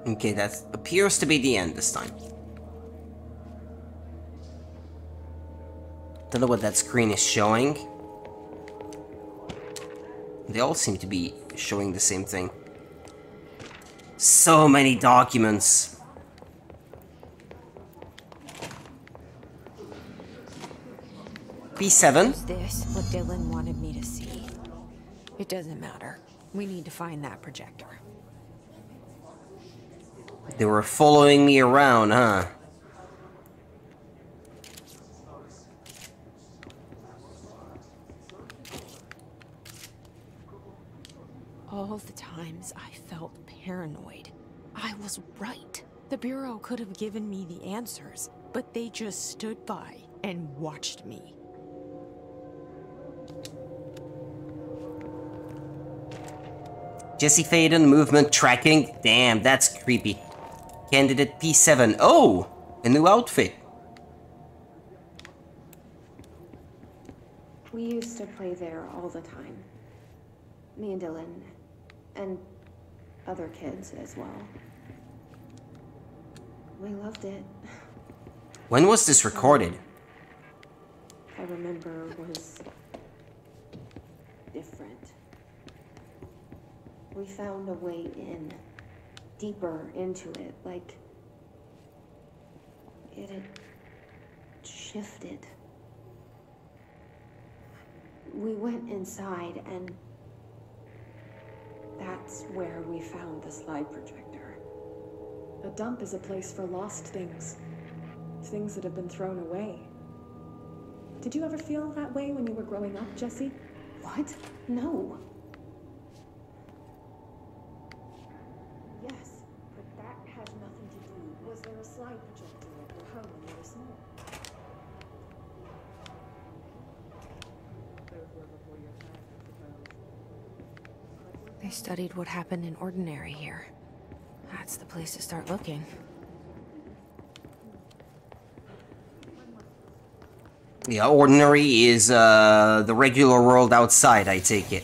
Okay, that appears to be the end this time. Don't know what that screen is showing. They all seem to be showing the same thing. So many documents. P7. Is this what Dylan wanted me to see? It doesn't matter. We need to find that projector. They were following me around, huh? All the times I felt paranoid, I was right. The Bureau could have given me the answers, but they just stood by and watched me. Jesse Faden, movement tracking. Damn, that's creepy. Candidate P7. Oh! A new outfit. We used to play there all the time. Me and Dylan. And other kids as well. We loved it. When was this recorded? I remember was different. We found a way in, deeper into it, like it had shifted. We went inside and that's where we found the slide projector. A dump is a place for lost things. Things that have been thrown away. Did you ever feel that way when you were growing up, Jesse? What? No. Yes, but that has nothing to do. Was there a slide projector at your home I studied what happened in Ordinary here. That's the place to start looking. Yeah, Ordinary is the regular world outside, I take it.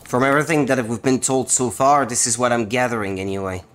From everything that we've been told so far, this is what I'm gathering anyway.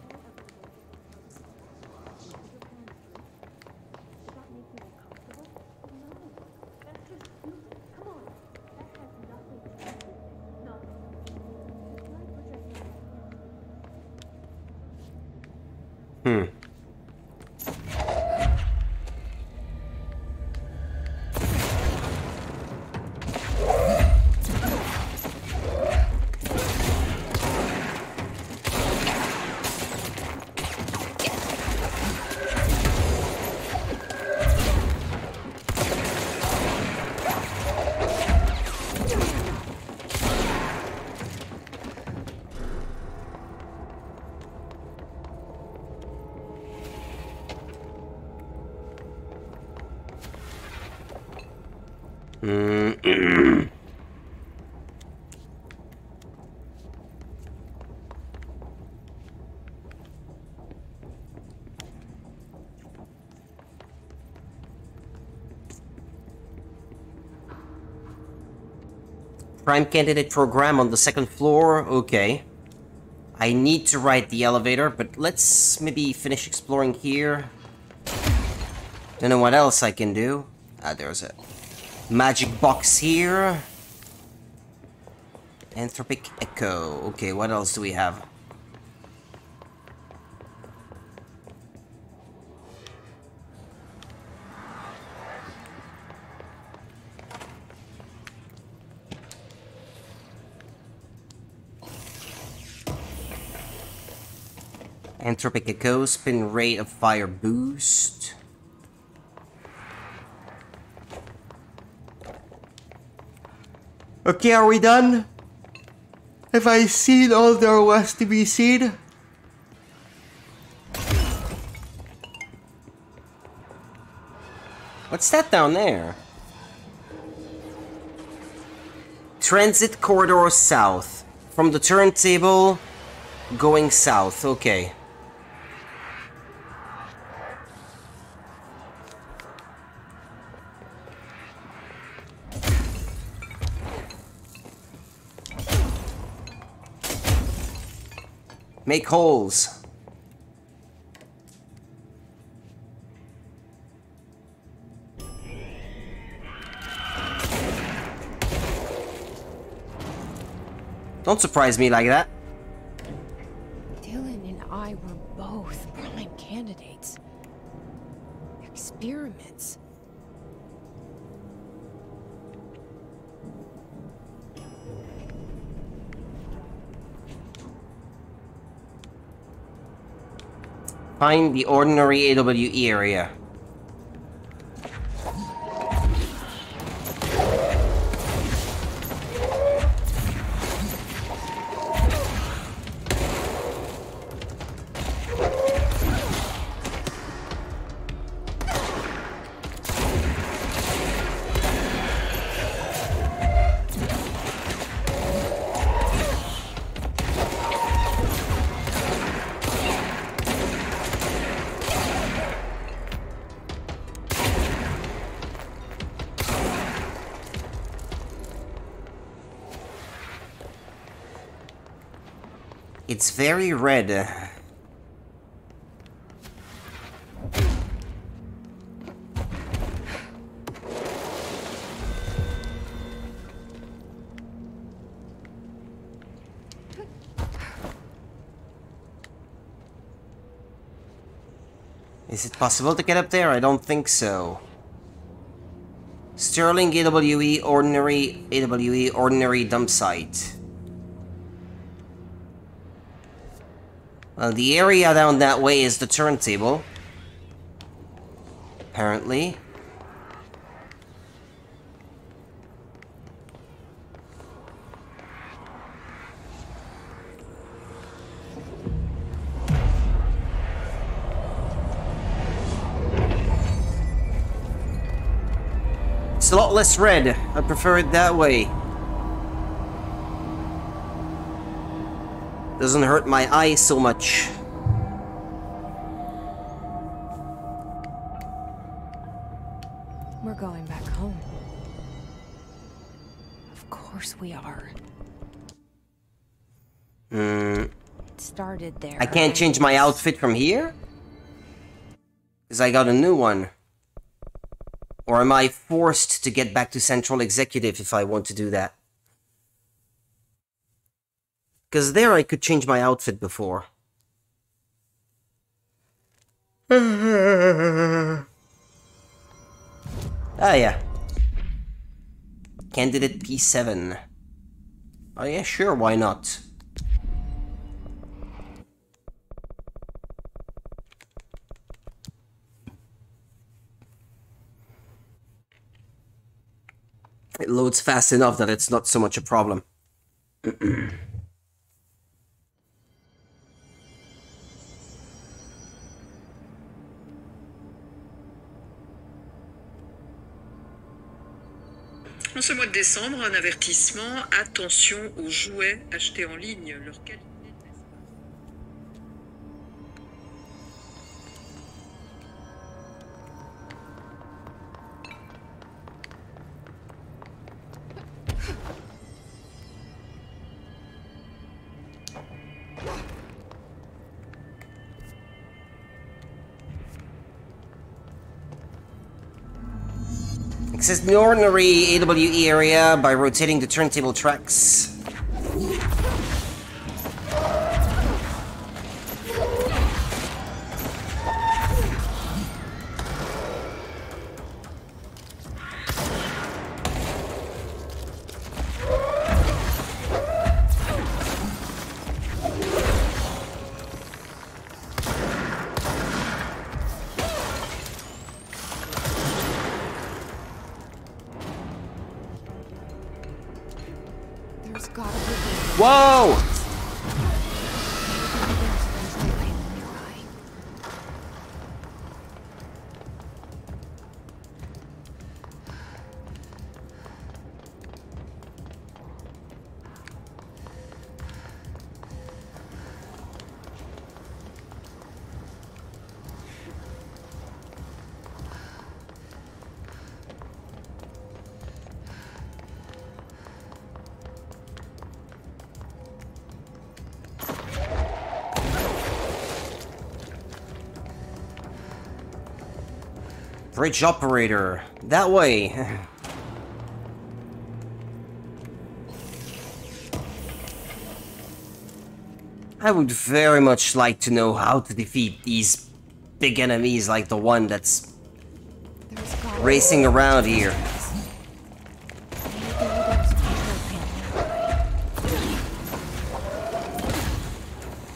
Prime candidate program on the second floor, okay. I need to ride the elevator, but let's maybe finish exploring here. Don't know what else I can do. Ah, there's a magic box here. Anthropic Echo. Okay, what else do we have? Anthropic Echo, spin rate of fire boost. Okay, are we done? Have I seen all there was to be seen? What's that down there? Transit corridor south. From the turntable, going south. Okay. Make holes. Don't surprise me like that. Dylan and I were both prime candidates. Experiments. Find the ordinary AWE area. It's very red. Is it possible to get up there? I don't think so. Sterling AWE, ordinary dump site. Well, the area down that way is the turntable. Apparently. It's a lot less red. I prefer it that way. Doesn't hurt my eyes so much. We're going back home. Of course we are. It started there. I can't change my outfit from here? Because I got a new one. Or am I forced to get back to Central Executive if I want to do that? Because there I could change my outfit before. Ah, yeah. Candidate P7. Oh yeah, sure, why not? It loads fast enough that it's not so much a problem. En ce mois de décembre, un avertissement, attention aux jouets achetés en ligne, leur qualité ne laisse pas. Access the ordinary AWE area by rotating the turntable tracks. There's gotta be Whoa! Bridge operator. That way. I would very much like to know how to defeat these big enemies like the one that's racing around here.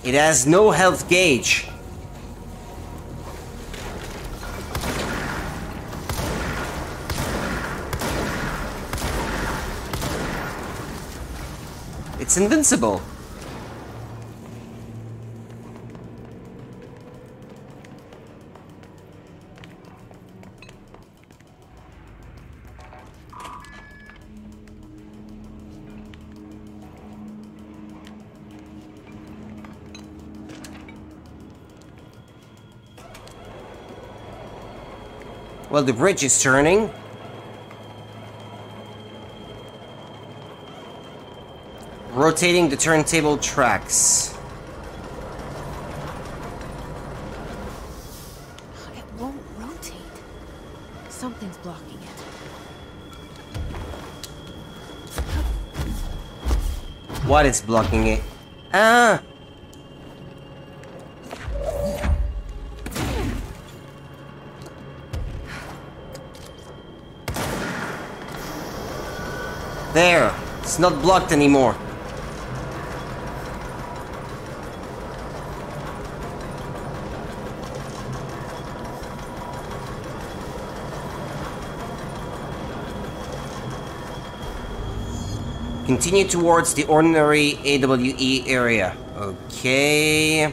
It has no health gauge. It's invincible. Well, the bridge is turning. Rotating the turntable tracks. It won't rotate. Something's blocking it. What is blocking it? Ah! There! It's not blocked anymore. Continue towards the ordinary AWE area. Okay.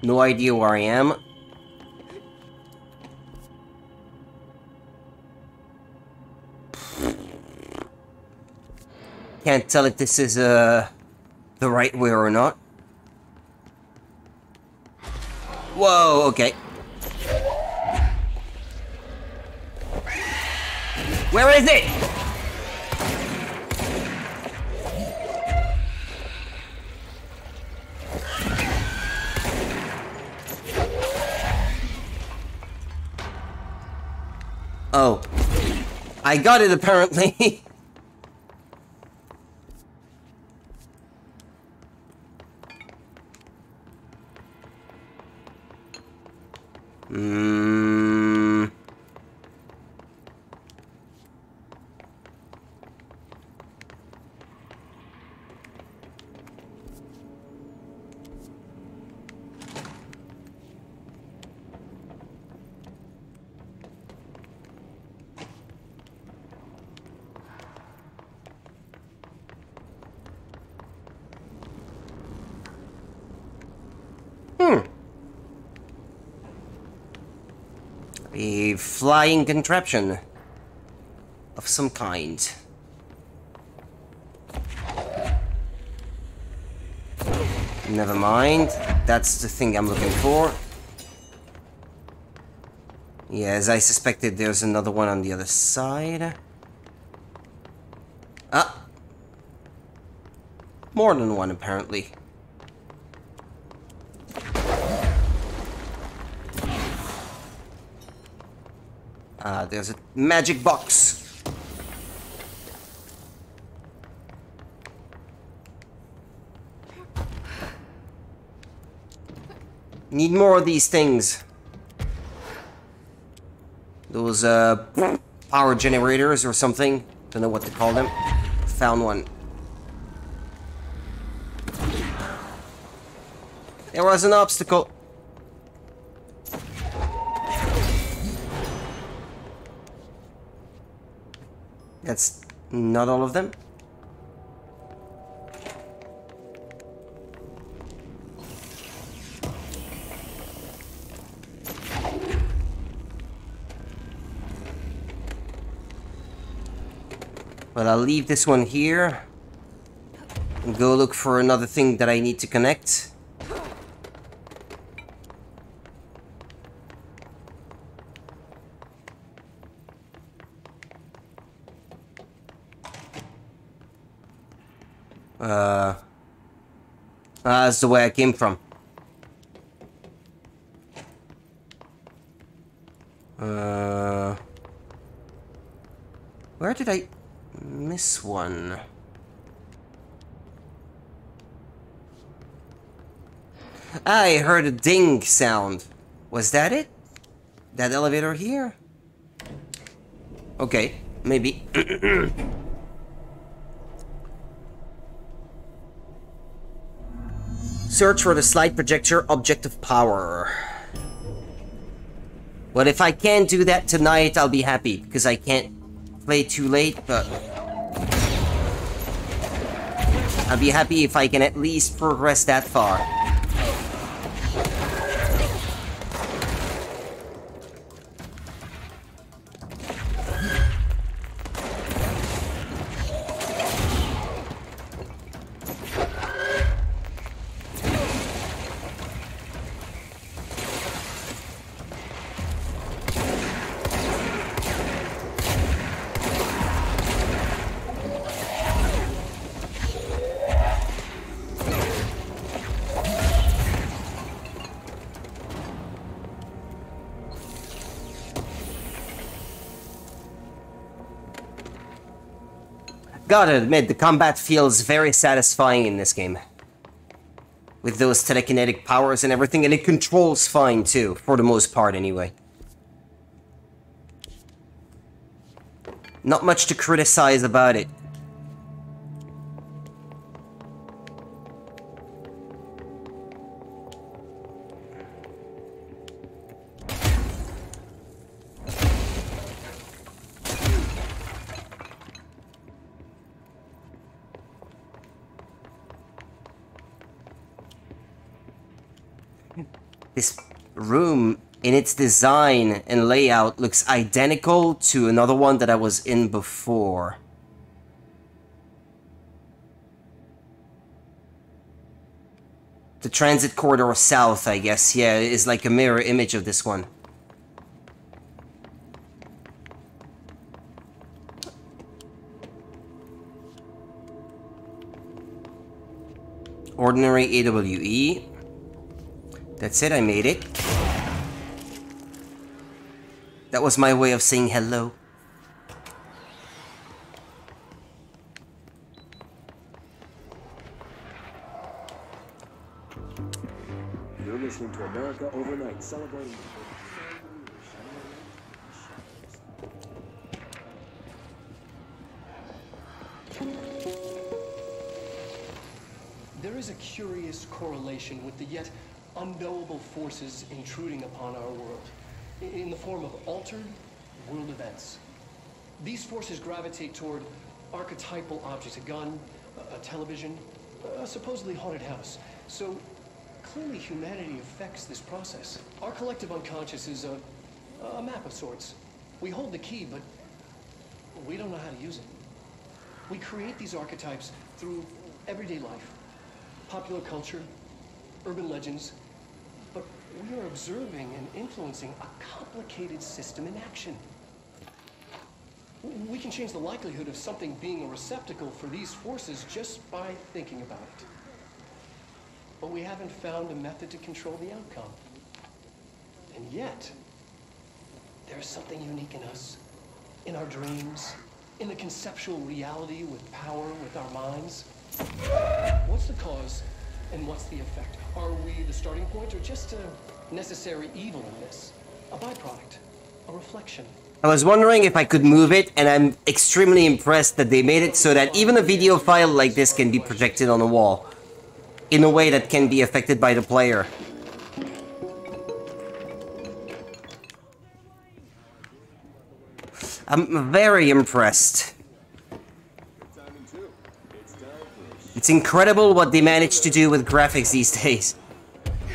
No idea where I am. Can't tell if this is the right way or not. Whoa, okay. Where is it? Oh. I got it apparently. A flying contraption of some kind. Never mind. That's the thing I'm looking for. Yeah, as I suspected, there's another one on the other side. Ah! More than one, apparently. There's a magic box. Need more of these things. Those, power generators or something. Don't know what to call them. Found one. There was an obstacle. That's not all of them. Well, I'll leave this one here and go look for another thing that I need to connect. That's the way I came from. Where did I miss one? I heard a ding sound. Was that it? That elevator here? Okay, maybe. Search for the slide projector object of power. Well, if I can't do that tonight, I'll be happy, because I can't play too late, but I'll be happy if I can at least progress that far. Gotta admit, the combat feels very satisfying in this game. With those telekinetic powers and everything, and it controls fine too, for the most part anyway. Not much to criticize about it. This room, in its design and layout, looks identical to another one that I was in before. The transit corridor south, I guess, yeah, is like a mirror image of this one. Ordinary AWE. That's it, I made it. That was my way of saying hello. You're listening to America Overnight, celebrating. There is a curious correlation with the yet unknowable forces intruding upon our world, in the form of altered world events. These forces gravitate toward archetypal objects, a gun, a television, a supposedly haunted house. So clearly humanity affects this process. Our collective unconscious is a map of sorts. We hold the key, but we don't know how to use it. We create these archetypes through everyday life, popular culture, urban legends, but we are observing and influencing a complicated system in action. We can change the likelihood of something being a receptacle for these forces just by thinking about it. But we haven't found a method to control the outcome. And yet, there's something unique in us, in our dreams, in the conceptual reality with power with our minds. What's the cause and what's the effect? Are we the starting point or just a necessary evil in this? A byproduct, a reflection? I was wondering if I could move it, and I'm extremely impressed that they made it so that even a video file like this can be projected on a wall in a way that can be affected by the player. I'm very impressed. It's incredible what they manage to do with graphics these days.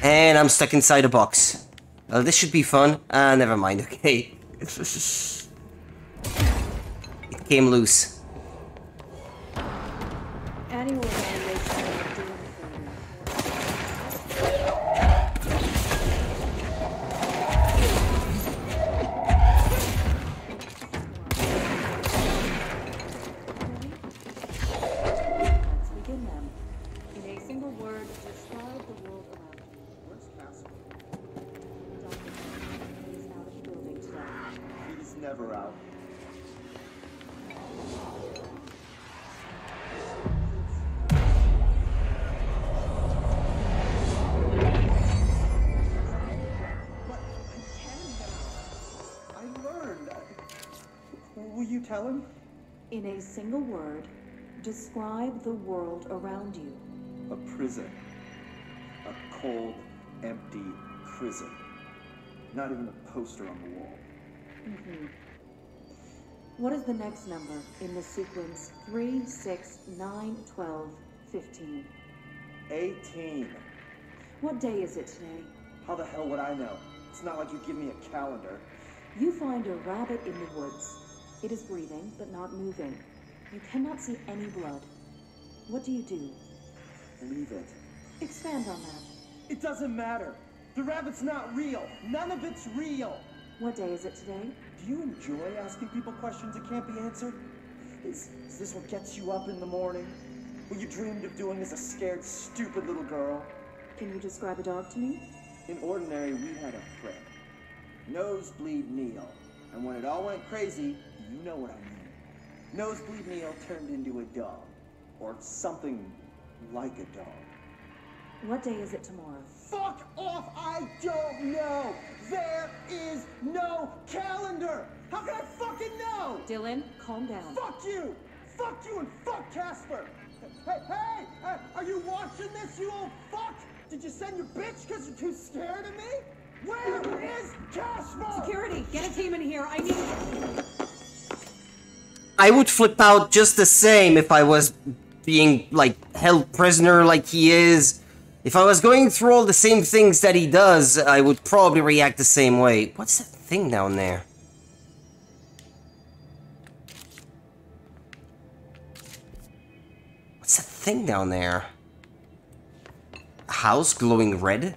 And I'm stuck inside a box. Well, this should be fun. Never mind, okay. It came loose. Never out. I learned. Will you tell him? In a single word, describe the world around you. A prison. A cold, empty prison. Not even a poster on the wall. What is the next number in the sequence 3, 6, 9, 12, 15? 18. What day is it today? How the hell would I know? It's not like you give me a calendar. You find a rabbit in the woods. It is breathing, but not moving. You cannot see any blood. What do you do? Leave it. Expand on that. It doesn't matter. The rabbit's not real. None of it's real. What day is it today? Do you enjoy asking people questions that can't be answered? Is this what gets you up in the morning? What you dreamed of doing as a scared, stupid little girl? Can you describe a dog to me? In Ordinary, we had a friend. Nosebleed Neil. And when it all went crazy, you know what I mean. Nosebleed Neil turned into a dog. Or something like a dog. What day is it tomorrow? Fuck off! I don't know! There is no calendar! How can I fucking know? Dylan, calm down. Fuck you! Fuck you and fuck Casper! Hey! Are you watching this, you old fuck? Did you send your bitch because you're too scared of me? Where is Casper? Security, get a team in here. I need it. I would flip out just the same if I was being, like, held prisoner like he is. If I was going through all the same things that he does, I would probably react the same way. What's that thing down there? What's that thing down there? A house glowing red?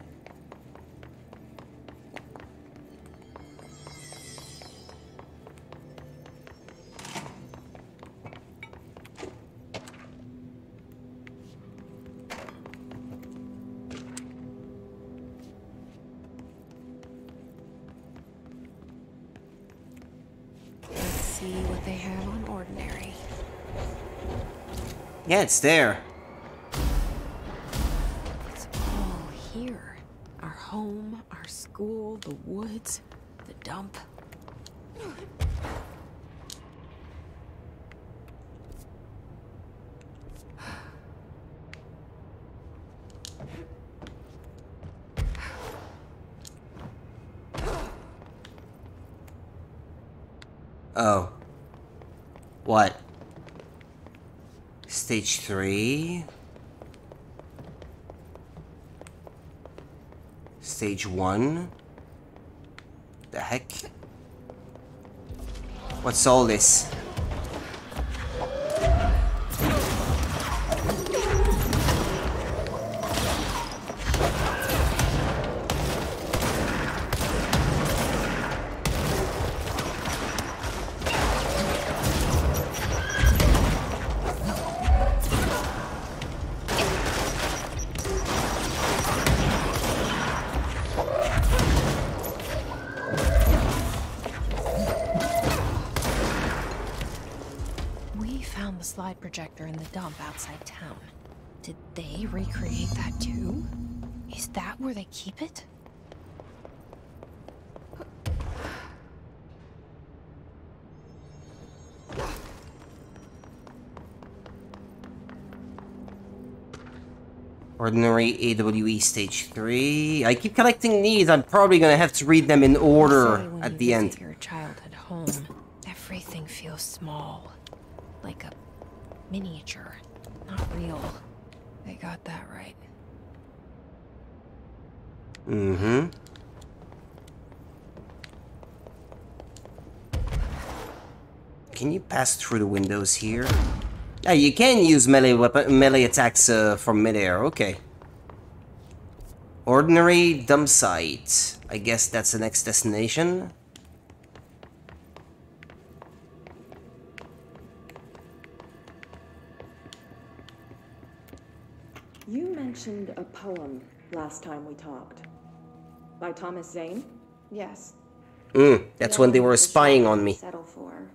See what they have on ordinary. Yeah, it's there. It's all here. Our home, our school, the woods, the dump. Oh. What? Stage 3? Stage 1? The heck? What's all this? We found the slide projector in the dump outside town. Did they recreate that too? Is that where they keep it? Ordinary AWE Stage 3. I keep collecting these. I'm probably gonna have to read them in order at the end. Your childhood home, everything feels small, like a miniature, not real. They got that right. Mm-hmm. Can you pass through the windows here? Yeah, you can use melee attacks from midair. Okay. Ordinary dump site. I guess that's the next destination. You mentioned a poem last time we talked. By Thomas Zane? Yes. That's when they were spying on me. Settle for.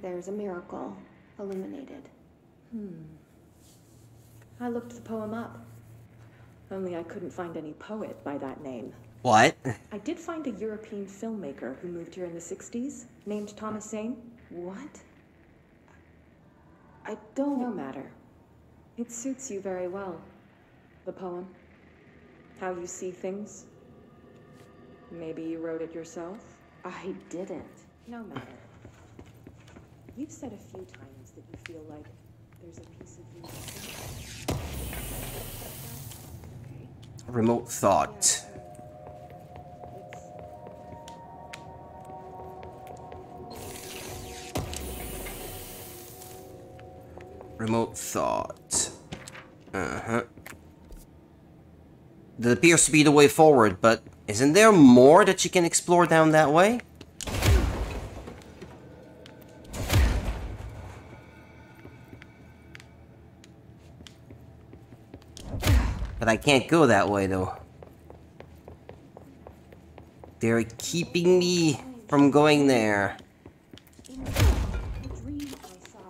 There's a miracle illuminated. I looked the poem up. Only I couldn't find any poet by that name. What? I did find a European filmmaker who moved here in the 60s, named Thomas Zane. What? I don't... No matter. It suits you very well. The poem. How you see things. Maybe you wrote it yourself? I didn't. No matter. You've said a few times that you feel like there's a piece of you missing. Remote thought. Remote thought. That appears to be the way forward, but isn't there more that you can explore down that way? But I can't go that way, though. They're keeping me from going there. In the dream I saw,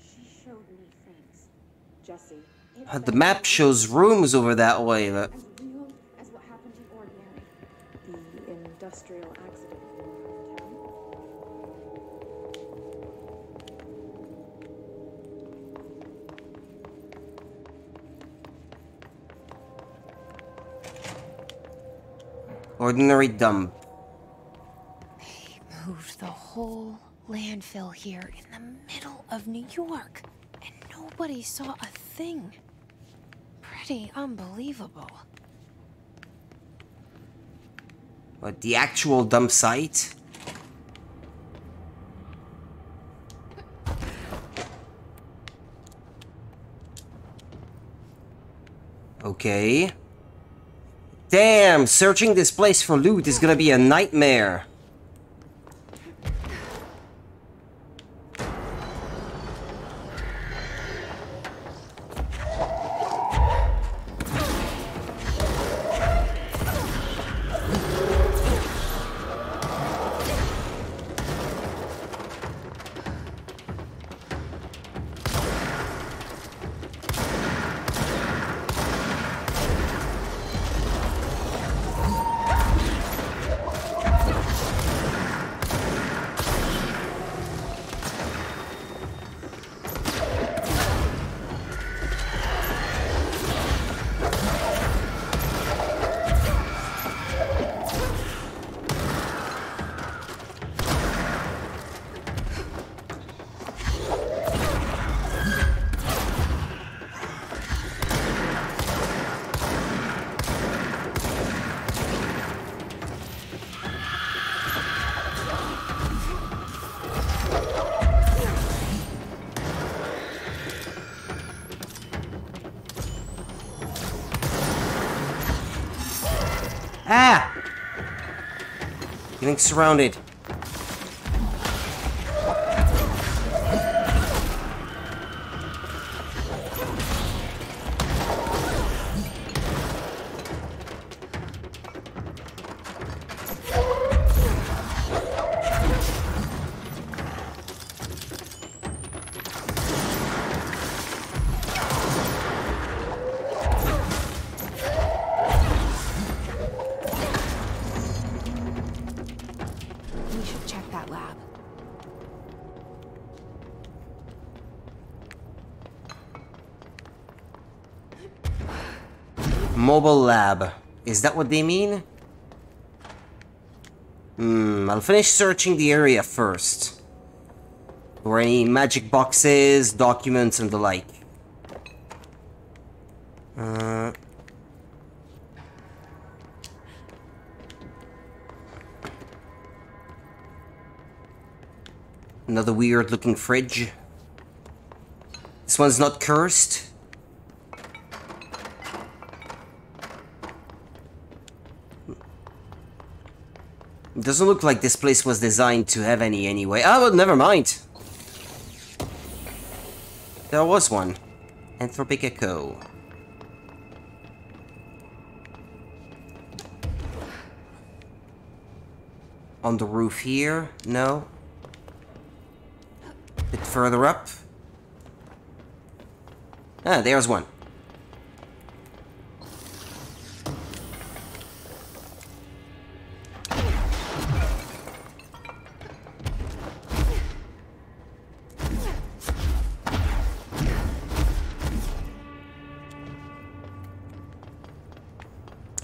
she showed me things. Jesse. The map shows rooms over that way, but... As real as what happened in Ordinary. The industrial accident in town? Ordinary dump. They moved the whole landfill here in the middle of New York, and nobody saw a thing. pretty unbelievable. But the actual dump site? Okay. Damn, searching this place for loot is gonna be a nightmare. Ah! Getting surrounded. We should check that lab. Mobile lab. Is that what they mean? I'll finish searching the area first. For any magic boxes, documents, and the like. Another weird looking fridge. This one's not cursed. It doesn't look like this place was designed to have any anyway. Oh, well, never mind. There was one. Anthropic Echo. On the roof here? No. Bit further up. Ah, there's one.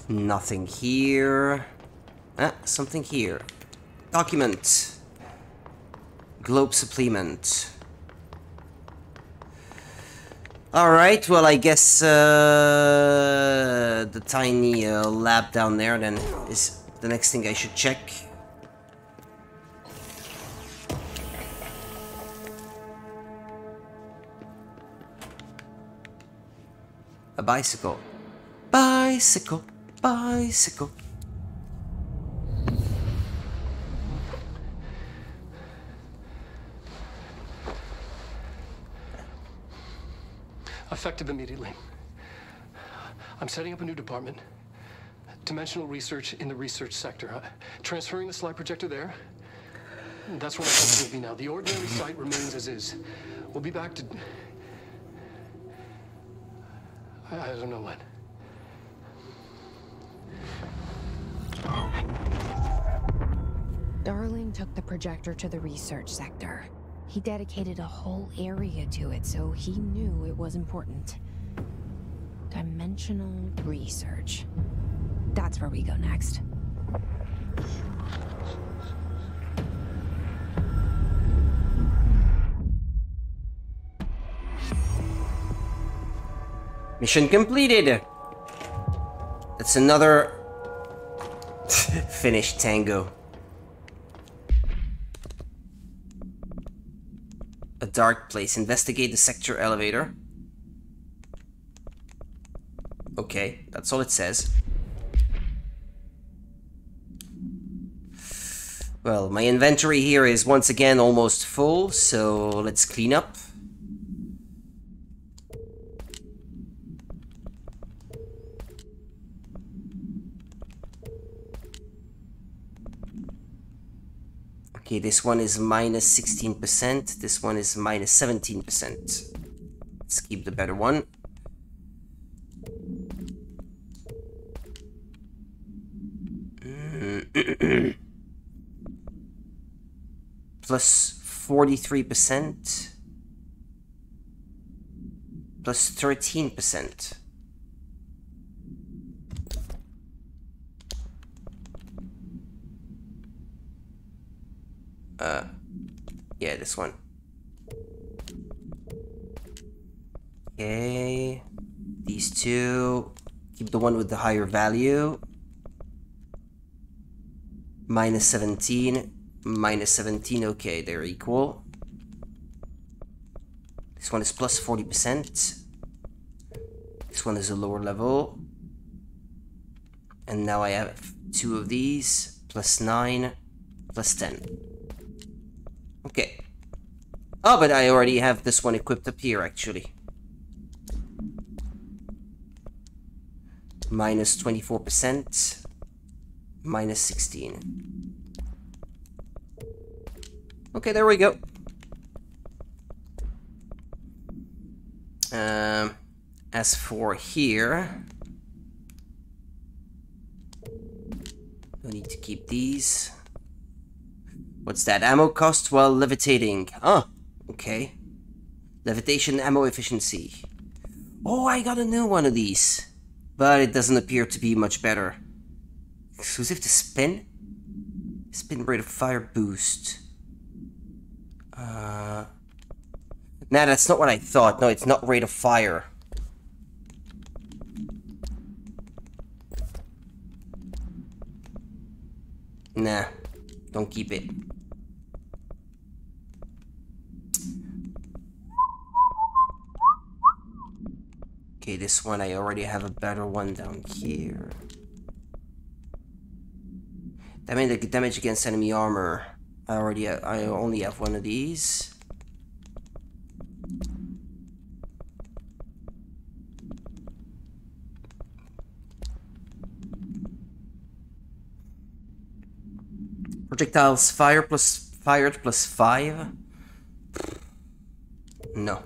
Nothing here. Ah, something here. Document. Globe supplement. Alright, well I guess the tiny lab down there then is the next thing I should check. A bicycle. Bicycle. Bicycle. Effective immediately. I'm setting up a new department. Dimensional research in the research sector. Transferring the slide projector there. That's where my company will be now. The ordinary site remains as is. We'll be back to... I don't know when. Darling took the projector to the research sector. He dedicated a whole area to it, so he knew it was important. Dimensional research. That's where we go next. Mission completed! That's another... finished tango. A dark place. Investigate the sector elevator. Okay, that's all it says. Well, my inventory here is once again almost full, so let's clean up. Okay, this one is minus 16%, this one is minus 17%. Let's keep the better one. Plus 43%. Plus 13%. Yeah, this one. Okay. These two. Keep the one with the higher value. Minus 17. Minus 17. Okay, they're equal. This one is plus 40%. This one is a lower level. And now I have two of these. Plus 9. Plus 10. Okay. Oh, but I already have this one equipped up here, actually. Minus 24%. Minus 16. Okay, there we go. As for here... I need to keep these. What's that? Ammo cost while levitating. Oh, okay. Levitation ammo efficiency. Oh, I got a new one of these. But it doesn't appear to be much better. Exclusive to spin? Spin rate of fire boost. Nah, that's not what I thought. No, it's not rate of fire. Nah, don't keep it. Okay, this one I already have a better one down here. Damage against enemy armor. I only have one of these. Projectiles fired plus 5. No.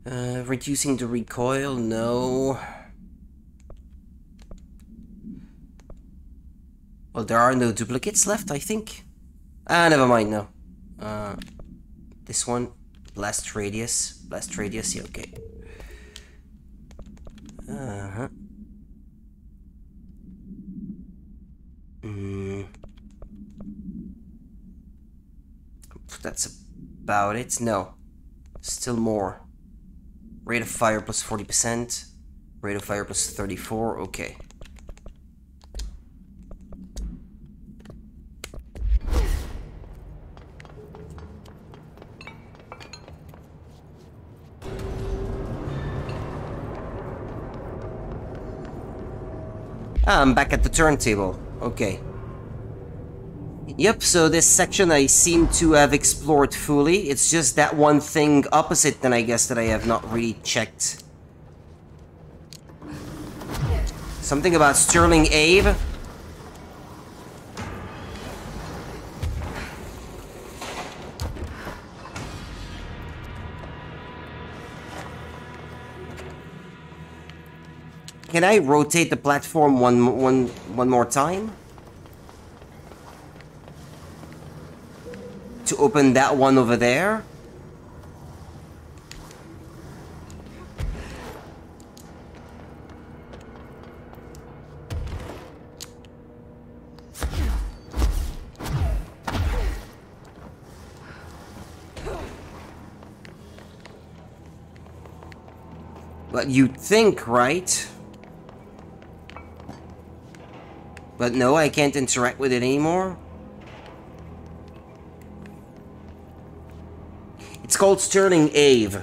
Reducing the recoil, no. Well, there are no duplicates left, I think. Ah, never mind, no. This one, blast radius, yeah, okay. That's about it. No, still more. Rate of fire plus 40%. Rate of fire plus 34. Okay. I'm back at the turntable. Okay. Yep, so this section I seem to have explored fully. It's just that one thing opposite then I guess that I have not really checked. Something about Sterling Ave. Can I rotate the platform one more time? To open that one over there? But you'd think, right? But no, I can't interact with it anymore. It's called Sterling Ave.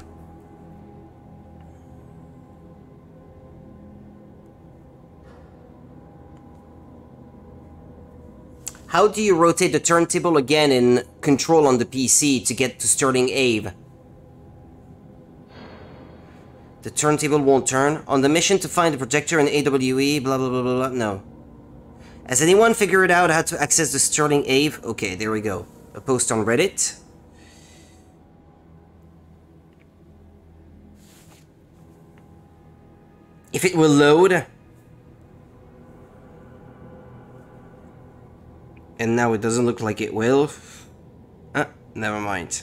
How do you rotate the turntable again in Control on the PC to get to Sterling Ave? The turntable won't turn. On the mission to find the projector in AWE, blah blah blah blah blah. No. Has anyone figured out how to access the Sterling Ave? Okay, there we go. A post on Reddit. If it will load. And now it doesn't look like it will. Ah, never mind.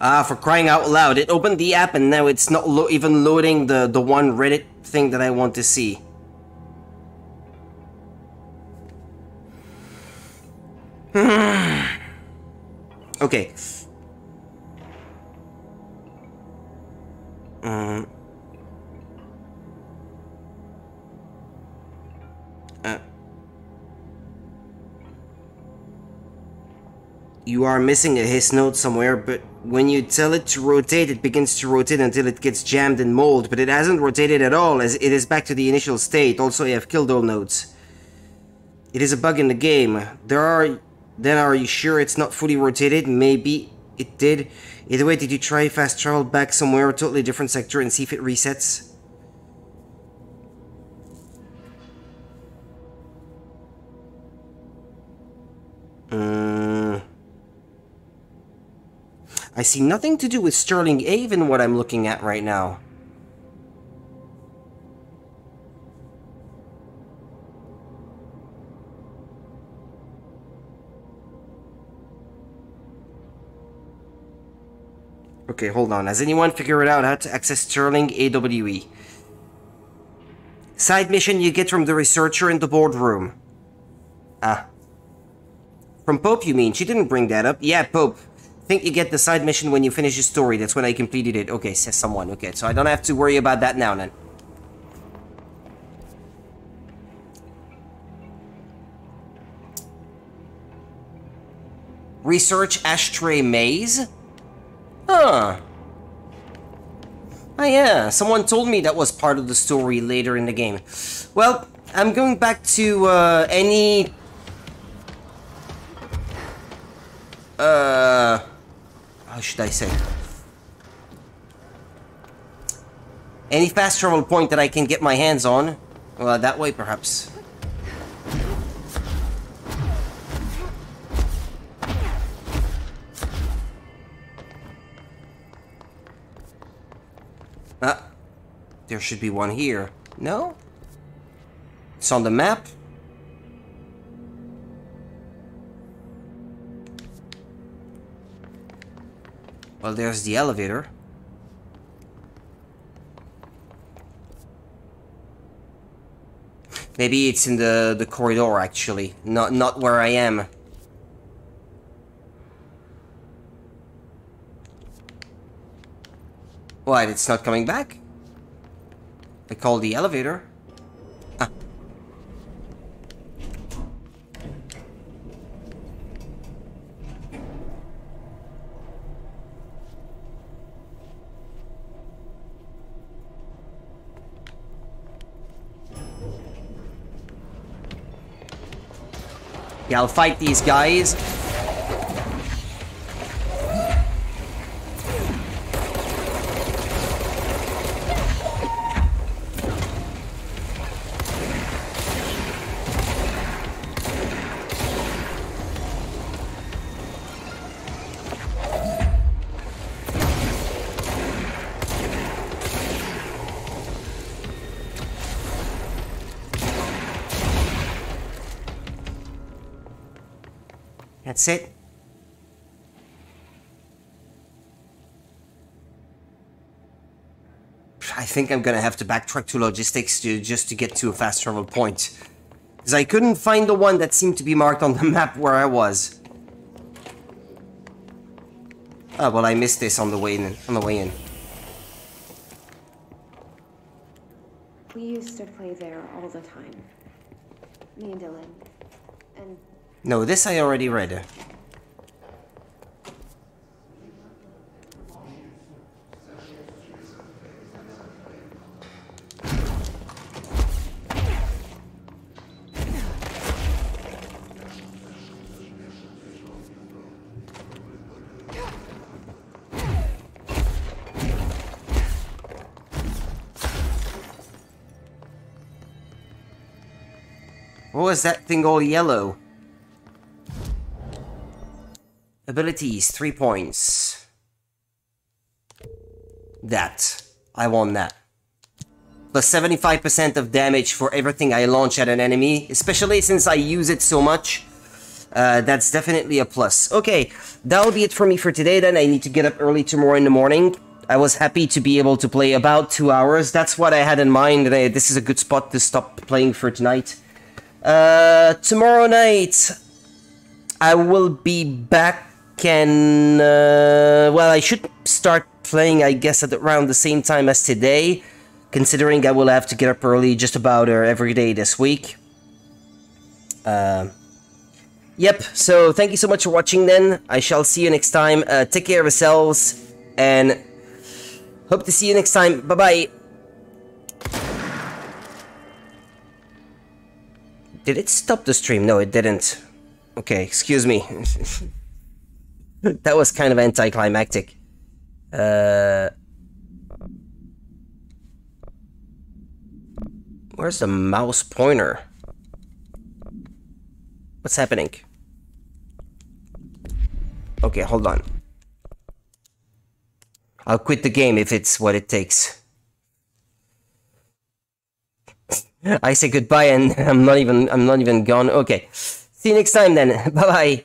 Ah, for crying out loud. It opened the app and now it's not even loading the one Reddit thing that I want to see. Okay. You are missing a hiss node somewhere, but when you tell it to rotate, it begins to rotate until it gets jammed in mold, but it hasn't rotated at all, as it is back to the initial state. Also, I have killed all nodes. It is a bug in the game. Then are you sure it's not fully rotated? Maybe it did. Either way, did you try fast travel back somewhere, a totally different sector, and see if it resets? I see nothing to do with Sterling Ave in what I'm looking at right now. Okay, hold on. Has anyone figured out how to access Sterling AWE? Side mission you get from the researcher in the boardroom. Ah. From Pope, you mean? She didn't bring that up. Yeah, Pope. Think you get the side mission when you finish the story. That's when I completed it. Okay, says someone. Okay, so I don't have to worry about that now then. Research ashtray maze? Huh. Oh yeah, someone told me that was part of the story later in the game. Well, I'm going back to any... how should I say? Any fast travel point that I can get my hands on. Well, that way perhaps. Ah, there should be one here. No? It's on the map. Well, there's the elevator. Maybe it's in the corridor, actually. Not where I am. What? It's not coming back? I called the elevator. Ah. Yeah, I'll fight these guys. That's it. I think I'm gonna have to backtrack to logistics just to get to a fast travel point. Because I couldn't find the one that seemed to be marked on the map where I was. Oh, well, I missed this on the way in. We used to play there all the time. Me and Dylan. And No, this I already read. What was that thing all yellow? Abilities, 3 points. That. I want that. Plus 75% of damage for everything I launch at an enemy, especially since I use it so much. That's definitely a plus. Okay, that'll be it for me for today then. I need to get up early tomorrow in the morning. I was happy to be able to play about 2 hours. That's what I had in mind. This is a good spot to stop playing for tonight. Tomorrow night, I will be back and, well, I should start playing, I guess, at around the same time as today, considering I will have to get up early just about every day this week. Yep, so thank you so much for watching then. I shall see you next time. Take care of yourselves, and hope to see you next time. Bye-bye. Did it stop the stream? No, it didn't. Okay, excuse me. That was kind of anticlimactic. Where's the mouse pointer? What's happening? Okay, hold on. I'll quit the game if it's what it takes. I say goodbye and I'm not even gone. Okay. See you next time then. Bye bye.